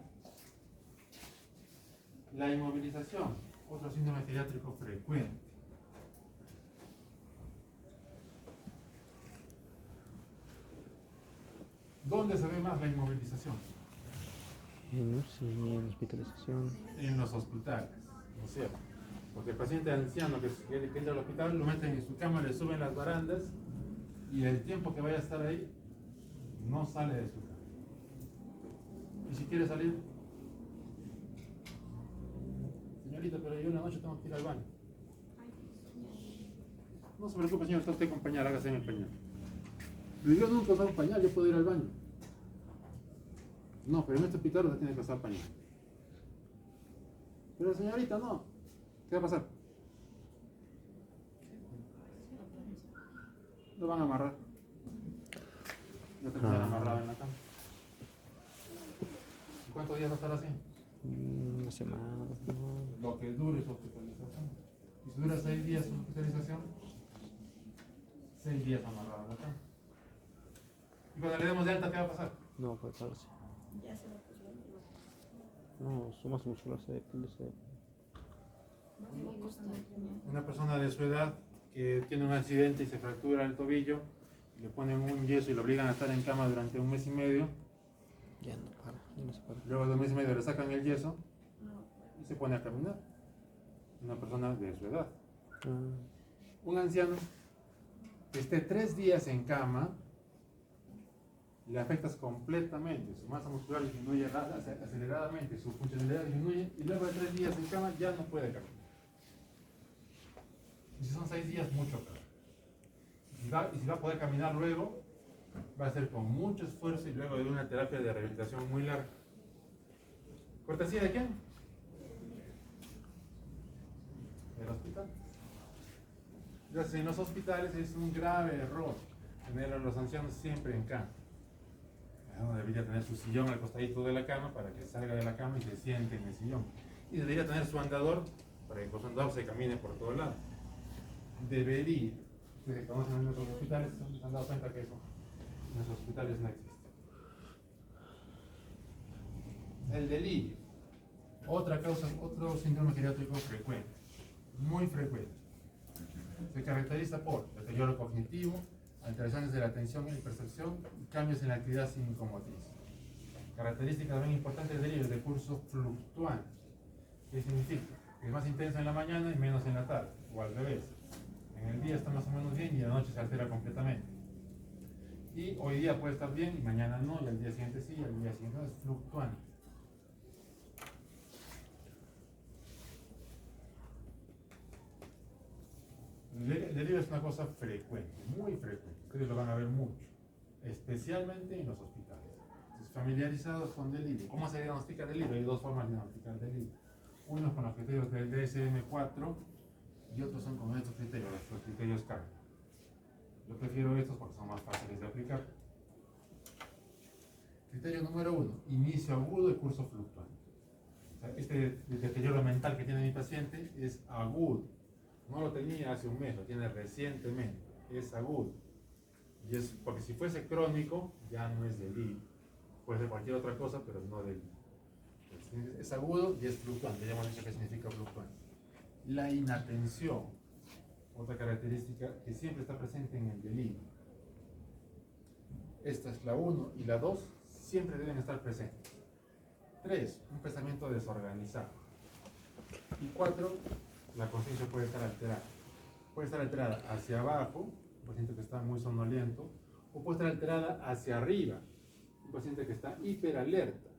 La inmovilización, otro síndrome pediátrico frecuente. ¿Dónde se ve más la inmovilización? En hospitalización. En los hospitales, ¿no es cierto? Porque el paciente anciano que entra al hospital lo meten en su cama, le suben las barandas y el tiempo que vaya a estar ahí no sale de su cama. Y si quiere salir, señorita, pero yo en la noche tengo que ir al baño. No se preocupe, señor, está usted con pañal, hágase en el pañal. Pero yo nunca uso un pañal, yo puedo ir al baño. No, pero en este hospital usted tiene que usar pañal. Pero señorita, no. ¿Qué va a pasar? Lo van a amarrar. Ya te quedan amarrado en la cama. ¿Y cuántos días va a estar así? Una semana, no. Lo que dure su hospitalización. Y si dura 6 días su hospitalización, 6 días amarrado en la cama. Y cuando le demos de alta, ¿qué va a pasar? No, puede pararse. Ya se lo puso. No, sumas muscularse de Una persona de su edad que tiene un accidente y se fractura el tobillo, le ponen un yeso y lo obligan a estar en cama durante 1 mes y medio. Ya no para, ya no se para. Luego de 1 mes y medio le sacan el yeso y se pone a caminar. Una persona de su edad. Un anciano que esté 3 días en cama, le afectas completamente, su masa muscular disminuye aceleradamente, su funcionalidad disminuye y luego de 3 días en cama ya no puede caminar. Y si son 6 días, mucho peor. Y si va a poder caminar luego, va a ser con mucho esfuerzo y luego de una terapia de rehabilitación muy larga. ¿Cortesía de quién? Del hospital. Entonces, en los hospitales es un grave error tener a los ancianos siempre en cama. Uno debería tener su sillón al costadito de la cama para que salga de la cama y se siente en el sillón. Y debería tener su andador para que con su andador se camine por todo lado. Debería. Ustedes conocen en nuestros hospitales, se han dado cuenta que eso en nuestros hospitales no existe. El delirio. Otra causa, otro síndrome geriátrico frecuente. Muy frecuente. Se caracteriza por deterioro cognitivo, alteraciones de la atención y percepción y cambios en la actividad psicomotriz. Característica también importante del delirio es de curso fluctuante. ¿Qué significa? Que es más intenso en la mañana y menos en la tarde, o al revés. En el día está más o menos bien y en la noche se altera completamente. Y hoy día puede estar bien y mañana no, y al día siguiente sí, y al día siguiente no, es fluctuante. El delirio es una cosa frecuente, muy frecuente. Ustedes lo van a ver mucho, especialmente en los hospitales. Entonces, familiarizados con delirio. ¿Cómo se diagnostica delirio? Hay dos formas de diagnosticar delirio. Uno es con los criterios del DSM-4 y otros son con estos criterios, los criterios CAR. Yo prefiero estos porque son más fáciles de aplicar. Criterio número 1, inicio agudo y curso fluctuante. O sea, este deterioro mental que tiene mi paciente es agudo. No lo tenía hace un mes, lo tiene recientemente. Es agudo. Y es porque si fuese crónico, ya no es delirio. Puede ser cualquier otra cosa, pero no delirio. Es agudo y es fluctuante. Ya hemos dicho qué significa fluctuante. La inatención, otra característica que siempre está presente en el delirio. Esta es la 1 y la 2, siempre deben estar presentes. 3, un pensamiento desorganizado. Y 4, la conciencia puede estar alterada. Puede estar alterada hacia abajo, un paciente que está muy somnoliento, o puede estar alterada hacia arriba, un paciente que está hiperalerta,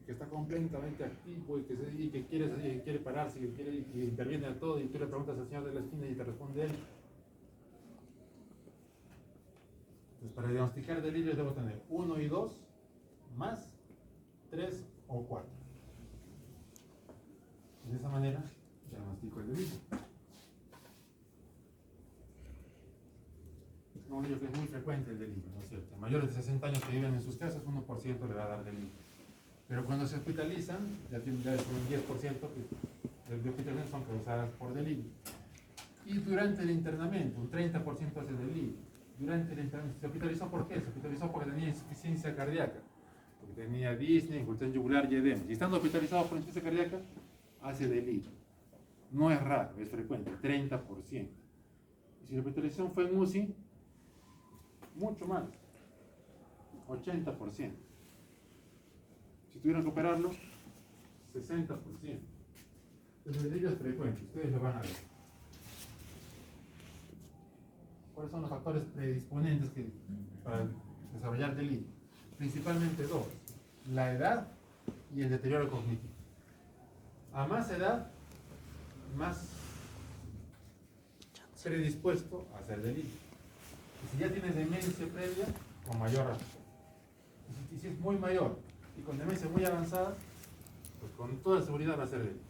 que está completamente activo y que quiere pararse, que interviene a todo, y tú le preguntas al señor de la esquina y te responde él. Entonces, para diagnosticar delirio debo tener 1 y 2, más 3 o 4. De esa manera diagnostico el delirio. Como digo que es muy frecuente el delirio, ¿no es cierto? A mayores de 60 años que viven en sus casas, 1% le va a dar delirio. Pero cuando se hospitalizan, ya es un 10% de hospitalizaciones son causadas por delirio. Y durante el internamiento, un 30% hace delirio. Durante el internamiento, ¿se hospitalizó por qué? Se hospitalizó porque tenía insuficiencia cardíaca, porque tenía disnea, incursión yugular y edema. Y estando hospitalizado por insuficiencia cardíaca, hace delirio. No es raro, es frecuente, 30%. Y si la hospitalización fue en UCI, mucho más, 80%. Si tuvieran que operarlo, 60%. El delirio es frecuente, ustedes lo van a ver. ¿Cuáles son los factores predisponentes para desarrollar delirio? Principalmente dos: la edad y el deterioro cognitivo. A más edad, más predispuesto a hacer delirio. Y si ya tienes demencia previa, con mayor razón. Y si es muy mayor y con demencia muy avanzada, pues con toda seguridad va a ser delirio.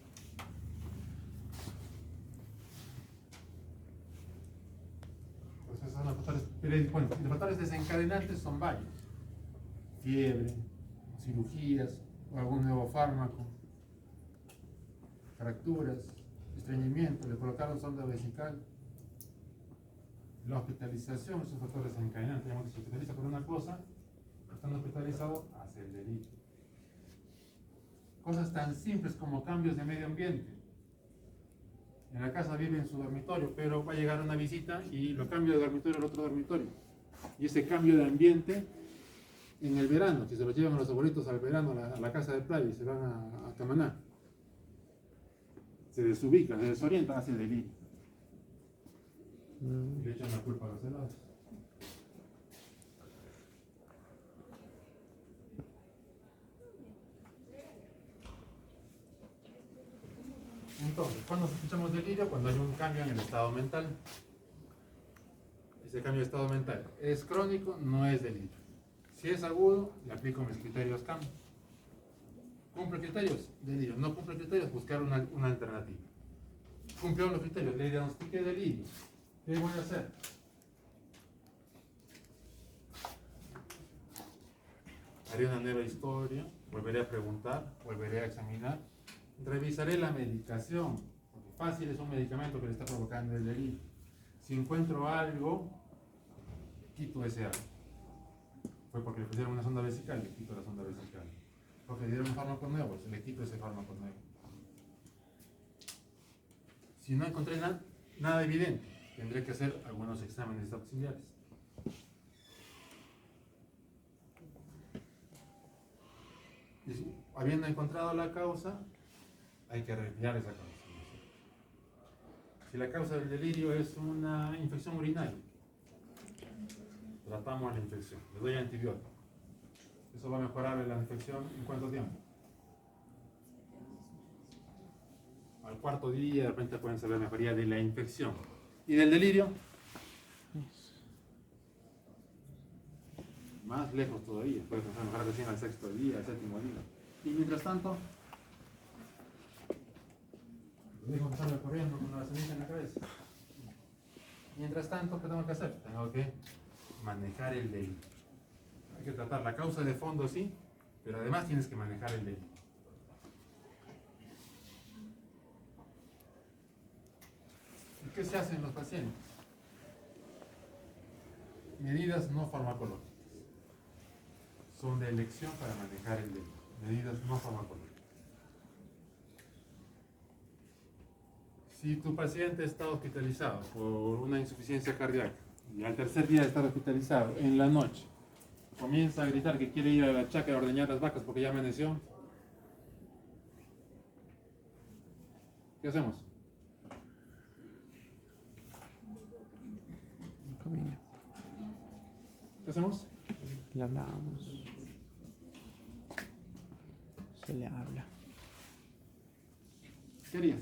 Pues esos son los factores predisponentes. Los factores desencadenantes son varios: fiebre, cirugías, o algún nuevo fármaco, fracturas, estreñimiento, le colocaron sonda vesical. La hospitalización es un factor desencadenante. Digamos que se hospitaliza por una cosa, estando hospitalizado, hace el delirio. Cosas tan simples como cambios de medio ambiente. En la casa vive en su dormitorio, pero va a llegar una visita y lo cambia de dormitorio al otro dormitorio. Y ese cambio de ambiente, en el verano, si se los llevan a los abuelitos al verano a la casa de playa y se van a Camaná, se desubican, se desorientan, hace el delirio. Y le echan la culpa a los helados. Entonces, ¿cuándo escuchamos delirio? Cuando hay un cambio en el estado mental. Ese cambio de estado mental es crónico, no es delirio. Si es agudo, le aplico mis criterios CAM. ¿Cumple criterios? Delirio. No cumple criterios, buscar una alternativa. Cumplió los criterios, le diagnostiqué delirio. ¿Qué voy a hacer? Haré una nueva historia, volveré a preguntar, volveré a examinar, revisaré la medicación, porque fácil es un medicamento que le está provocando el delirio. Si encuentro algo, quito ese algo. Fue porque le pusieron una sonda vesical, le quito la sonda vesical. Porque le dieron un fármaco nuevo, se le quito ese fármaco nuevo. Si no encontré nada evidente, tendré que hacer algunos exámenes auxiliares. habiendo encontrado la causa, hay que retirar esa causa. Si la causa del delirio es una infección urinaria, tratamos la infección, le doy antibiótico. ¿Eso va a mejorar la infección en cuánto tiempo? Al cuarto día de repente pueden saber mejoría de la infección. ¿Y del delirio? Más lejos todavía, puede mejorar recién al sexto día, al séptimo día. Y mientras tanto, lo dejo que salga corriendo con la ceniza en la cabeza. Mientras tanto, ¿qué tengo que hacer? Tengo que manejar el delito. Hay que tratar la causa de fondo, sí, pero además tienes que manejar el delito. ¿Y qué se hace en los pacientes? Medidas no farmacológicas. Son de elección para manejar el delito. Medidas no farmacológicas. Si tu paciente está hospitalizado por una insuficiencia cardíaca y al tercer día de estar hospitalizado, en la noche, comienza a gritar que quiere ir a la chacra a ordeñar las vacas porque ya amaneció, ¿qué hacemos? ¿Qué hacemos? Le hablamos. Se le habla. ¿Qué harías?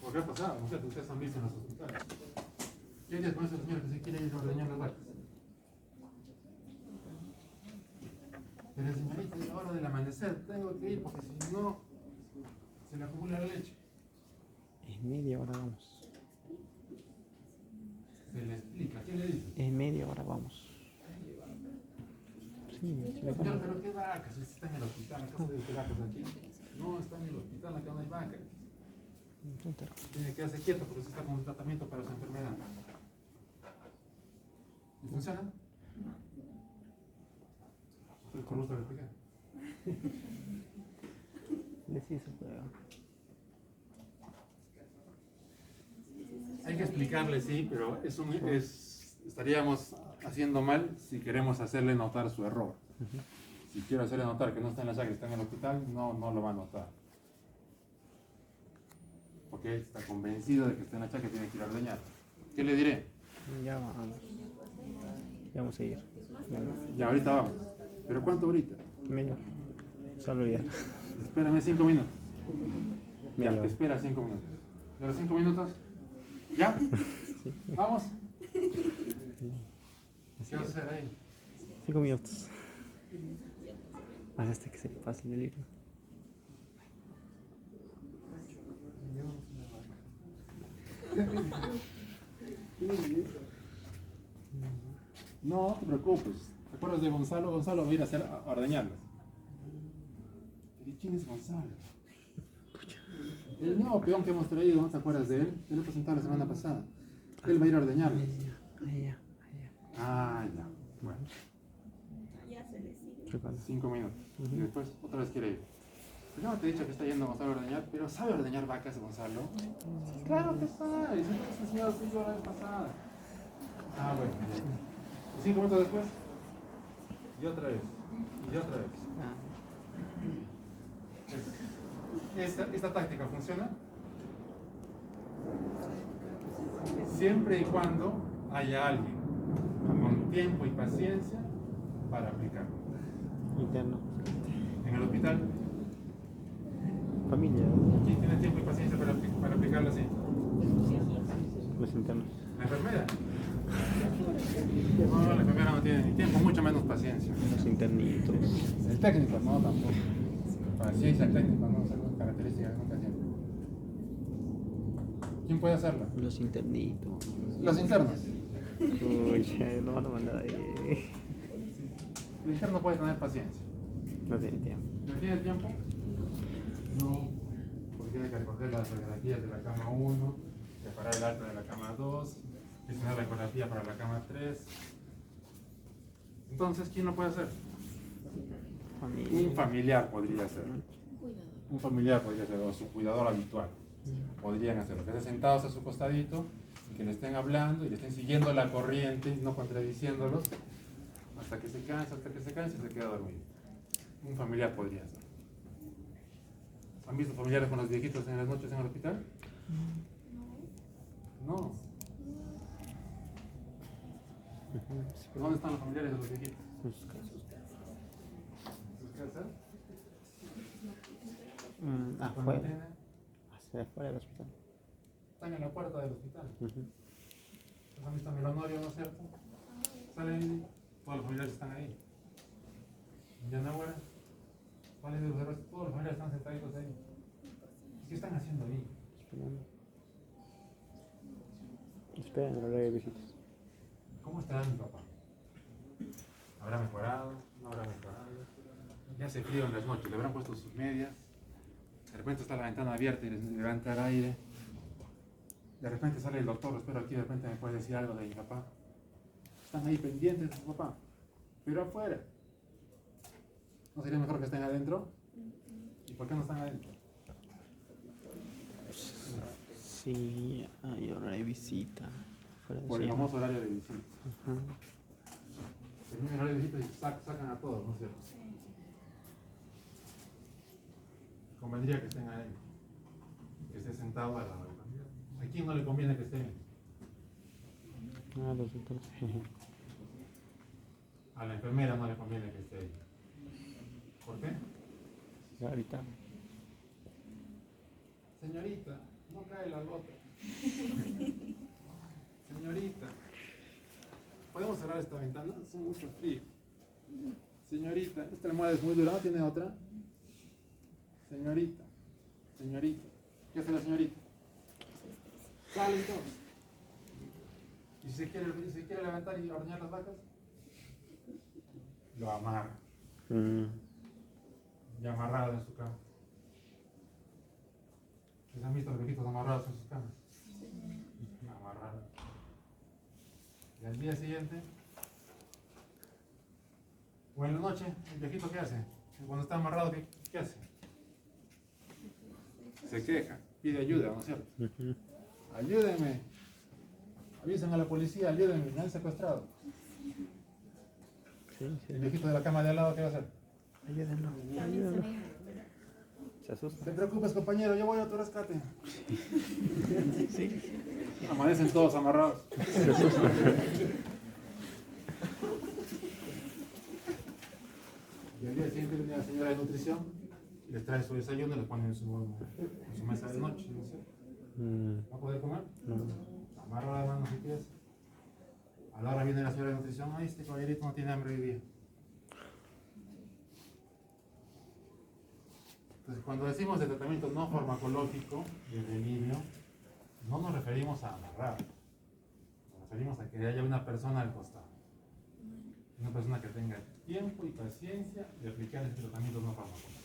¿Por qué ha pasado? No sé, ustedes han visto en los hospitales. ¿Qué harías con ese señor que se quiere ir a ordeñar las vacas? Pero señorita, es la hora del amanecer, tengo que ir porque si no, se le acumula la leche. En media hora vamos. Se le explica, ¿qué le dice? En media hora vamos. Sí, se le Señor, pero ¿qué vacas? Si está en el hospital, ¿acaso de vacas aquí? No, está en el hospital, acá no hay vacas. Tiene que quedarse quieto porque se está con un tratamiento para su enfermedad. ¿Y funciona? ¿Usted con gusto le explica? Les hizo prueba. Hay que explicarle, sí, pero estaríamos haciendo mal si queremos hacerle notar su error. Si quiero hacerle notar que no está en la sangre, está en el hospital, no lo va a notar. Porque él está convencido de que está en la chaca y tiene que ir a ordeñar. ¿Qué le diré? Ya vamos. Ya vamos a ir. Ya, ahorita vamos. ¿Pero cuánto ahorita? Menos. Solo ya. Espérame 5 minutos. Ya, Media te hora. espera 5 minutos. ¿De los 5 minutos? ¿Ya? ¿Vamos? ¿Qué vas a hacer ahí? 5 minutos. Hasta que se le pase el delirio. No te preocupes. ¿Te acuerdas de Gonzalo? Gonzalo va a ir a ordeñarlas. ¿Y quién es Gonzalo? El nuevo peón que hemos traído, ¿no te acuerdas de él? Te lo he presentado la semana pasada. Él va a ir a ordeñarlas. Ah, ya. Bueno, Ya se le sigue. 5 minutos. Y después otra vez quiere ir. Yo no te he dicho que está yendo Gonzalo a ordeñar, pero ¿sabe ordeñar vacas Gonzalo? Claro que sabe. Ese señor se hizo la vez pasada. Ah, bueno. Ya. 5 minutos después. Y otra vez. Y otra vez. ¿Esta táctica funciona? Siempre y cuando haya alguien con tiempo y paciencia para aplicarlo. Interno. En el hospital, Familia. ¿quién tiene tiempo y paciencia para aplicarlo así? Los internos. ¿La enfermera? No, la enfermera no tiene ni tiempo, mucho menos paciencia. Los internitos. El técnico, no, tampoco. Paciencia, el técnico, no, son características nunca tiene. ¿Quién puede hacerlo? Los internitos. Los internos. Uy, no van a mandar ahí. El interno puede tener paciencia. No tiene tiempo. ¿No tiene tiempo? No, porque tiene que recoger las radiografías de la cama 1, preparar el alta de la cama 2, gestionar la ecografía para la cama 3. Entonces, ¿quién lo puede hacer? Un familiar podría hacerlo. Un familiar podría hacerlo, o su cuidador habitual. Podrían hacerlo, que estén sentados a su costadito, y que le estén hablando y le estén siguiendo la corriente, no contradiciéndolos, hasta que se cansa, y se queda dormido. Un familiar podría ser. ¿Han visto familiares con los viejitos en las noches en el hospital? No. ¿Dónde están los familiares de los viejitos? En sus casas. ¿En sus casas? Afuera. ¿Tienen? Hacia afuera del hospital. Están en la puerta del hospital. Ujú. ¿Han visto a Milonorio, no es cierto? Salen y todos los familiares están ahí. ¿En Yanaguara? ¿Cuáles de los errores? Todos los familiares están sentaditos ahí. ¿Qué están haciendo ahí? Esperando. Esperan el horario de visitas. ¿Cómo estará mi papá? ¿Habrá mejorado? ¿No habrá mejorado? Ya hace frío en las noches, le habrán puesto sus medias. De repente está la ventana abierta y les levanta el aire. De repente sale el doctor, lo espero aquí, de repente me puede decir algo de mi papá. Están ahí pendientes de su papá, pero afuera. ¿No sería mejor que estén adentro? ¿Y por qué no están adentro? Sí, hay hora de visita. Fuera de Por el sí. famoso horario de visita. Ajá. Termina el horario de visita y sacan a todos, ¿no es cierto? Convendría que estén ahí, que esté sentado a la hora. ¿A quién no le conviene que estén? Ah, los doctores. A la enfermera no le conviene que esté ahí. ¿Por qué? Ahorita. Señorita, no cae la gota. Señorita, ¿podemos cerrar esta ventana? Hace mucho frío. Señorita, esta almohada es muy dura, ¿no tiene otra? Señorita, señorita, ¿qué hace la señorita? Sale entonces. ¿Y si se quiere levantar y ordeñar las vacas? Lo amarra, ya amarrado en su cama. ¿Les han visto los viejitos amarrados en sus camas? Amarrados. Y al día siguiente, o en la noche, ¿el viejito qué hace? Cuando está amarrado, ¿qué hace? Se queja, pide ayuda, ¿no es cierto? Ujú. Ayúdenme, avisen a la policía, ayúdenme, me han secuestrado. Sí, sí. El viejito de la cama de al lado, ¿qué va a hacer? Ayúdenlo. Ayúdenlo. Se asusta. No te preocupes, compañero, yo voy a tu rescate. Sí. Amanecen todos amarrados. Se asusta. Y al día siguiente viene la señora de nutrición, les trae su desayuno y les pone en su mesa de noche, ¿no es cierto? ¿Va a poder comer? No. Amarra las manos y pies. A la hora viene la señora de nutrición, ay, este caballerito no tiene hambre hoy día. Entonces, cuando decimos de tratamiento no farmacológico de delirio, no nos referimos a amarrar, nos referimos a que haya una persona al costado. Una persona que tenga tiempo y paciencia de aplicar este tratamiento no farmacológico.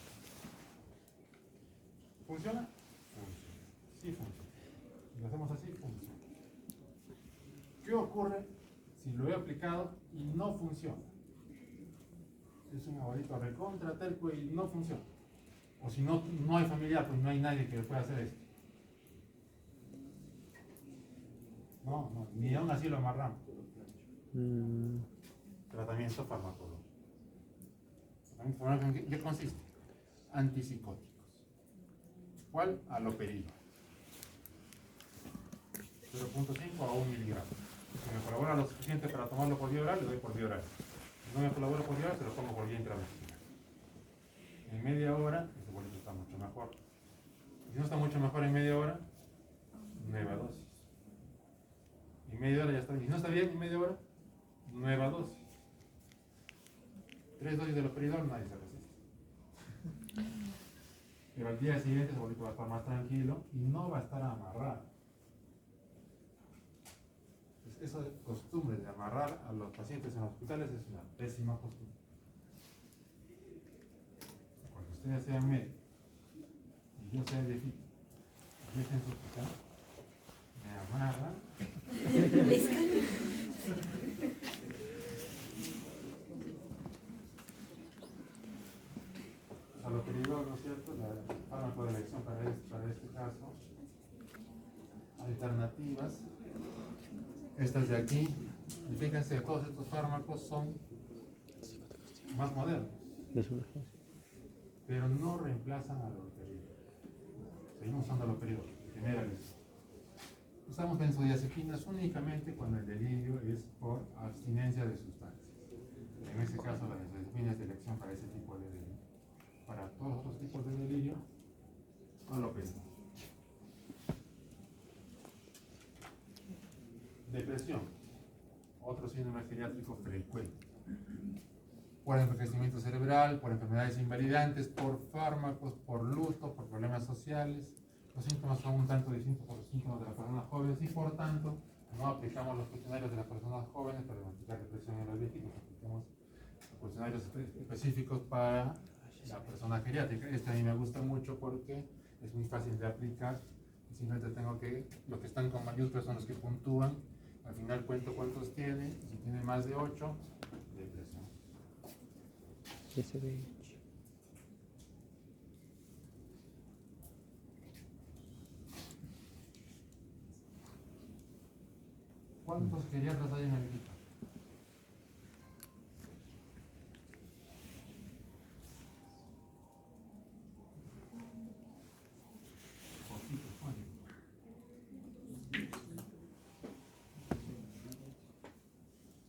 ¿Funciona? Funciona. Sí funciona. Si lo hacemos así, funciona. ¿Qué ocurre si lo he aplicado y no funciona? Es un abuelito recontra terco y no funciona. O si no, no hay familiar, pues no hay nadie que pueda hacer esto. No, ni aún así lo amarramos. Tratamiento farmacológico. ¿Tratamiento farmacológico en qué consiste? Antipsicóticos. ¿Cuál? Aloperidol. 0.5 a 1 miligramo. Si me colabora lo suficiente para tomarlo por vía oral, le doy por vía oral. Si no me colabora por vía oral, se lo pongo por vía intravesical. En media hora, ese boleto está mucho mejor. Si no está mucho mejor en media hora, nueva dosis. En media hora ya está bien. Si no está bien en media hora, nueva dosis. 3 dosis de aloperidol, nadie se resiste. Pero al día siguiente ese bolito va a estar más tranquilo y no va a estar amarrado. Entonces, esa costumbre de amarrar a los pacientes en los hospitales es una pésima costumbre. Cuando ustedes sean médicos y yo sea viejito, y esté en su hospital, me amarran. Aloperidol, ¿no es cierto? La fármaco de elección para este caso. Alternativas. Estas de aquí. Y fíjense, todos estos fármacos son más modernos, de su urgencia. pero no reemplazan a la lotería. Seguimos usando la lotería, generales. Usamos benzodiazepinas únicamente cuando el delirio es por abstinencia de sustancias. En ese caso, la benzodiazepina es de elección para ese tipo de delirio. Para todos los otros tipos de delirio, no lo pedimos. Depresión, otro síndrome geriátrico frecuente. Por envejecimiento cerebral, por enfermedades invalidantes, por fármacos, por luto, por problemas sociales. Los síntomas son un tanto distintos a los síntomas de las personas jóvenes y por tanto no aplicamos los cuestionarios de las personas jóvenes para diagnosticar depresión en los viejitos, aplicamos cuestionarios específicos para la persona geriátrica. Este a mí me gusta mucho porque es muy fácil de aplicar. Simplemente tengo que, los que están con mayúsculas son los que puntúan. Al final cuento cuántos tiene, y si tiene más de 8, depresión. SBH. ¿Cuántos geriatras hay en el equipo? Poquitos, ¿cuántos?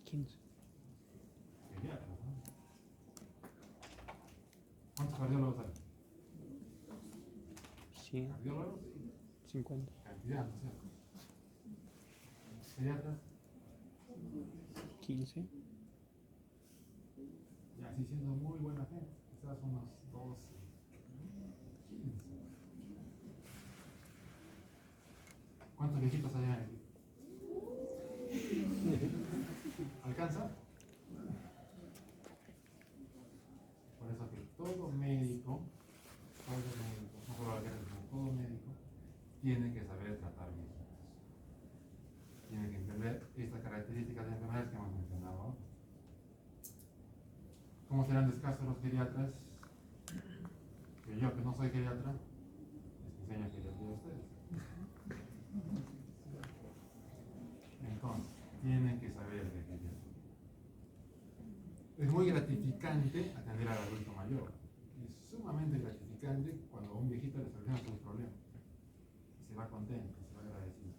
15. Geriatras, ¿no? ¿Cuántos cardiólogos hay? 100. ¿Cardiólogos? 50. Cantidad, ¿no es cierto? Geriatras, 15. ya así siendo muy buena gente, quizás unos 12, 15. ¿Cuántos viejitos hay en el equipo? ¿Alcanza? Por eso que todo médico, no solo la guerra, sino todo médico, tiene que saber tratar viejitos. Tiene que entender estas características de enfermedades que hemos mencionado ahora. ¿Cómo serán de escasos los geriatras? Que yo, que no soy geriatra, les enseño geriatría a ustedes. Entonces, tienen que saber de geriatría. Es muy gratificante atender al adulto mayor. Es sumamente gratificante cuando a un viejito le soluciona sus problemas. Y se va contento, se va agradecido.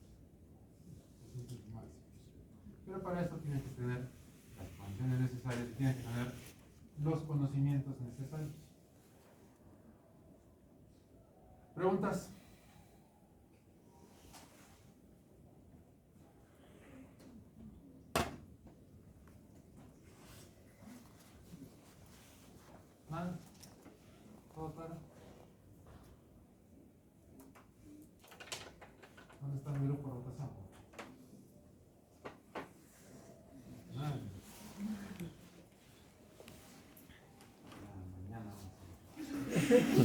Eso es lo máximo. Pero para eso tienen que tener las condiciones necesarias y tienen que tener los conocimientos necesarios. ¿Preguntas? ¿Nada? ¿Todo claro? ¿Dónde está mi grupo de rotación? Nada. Mañana vamos a ver.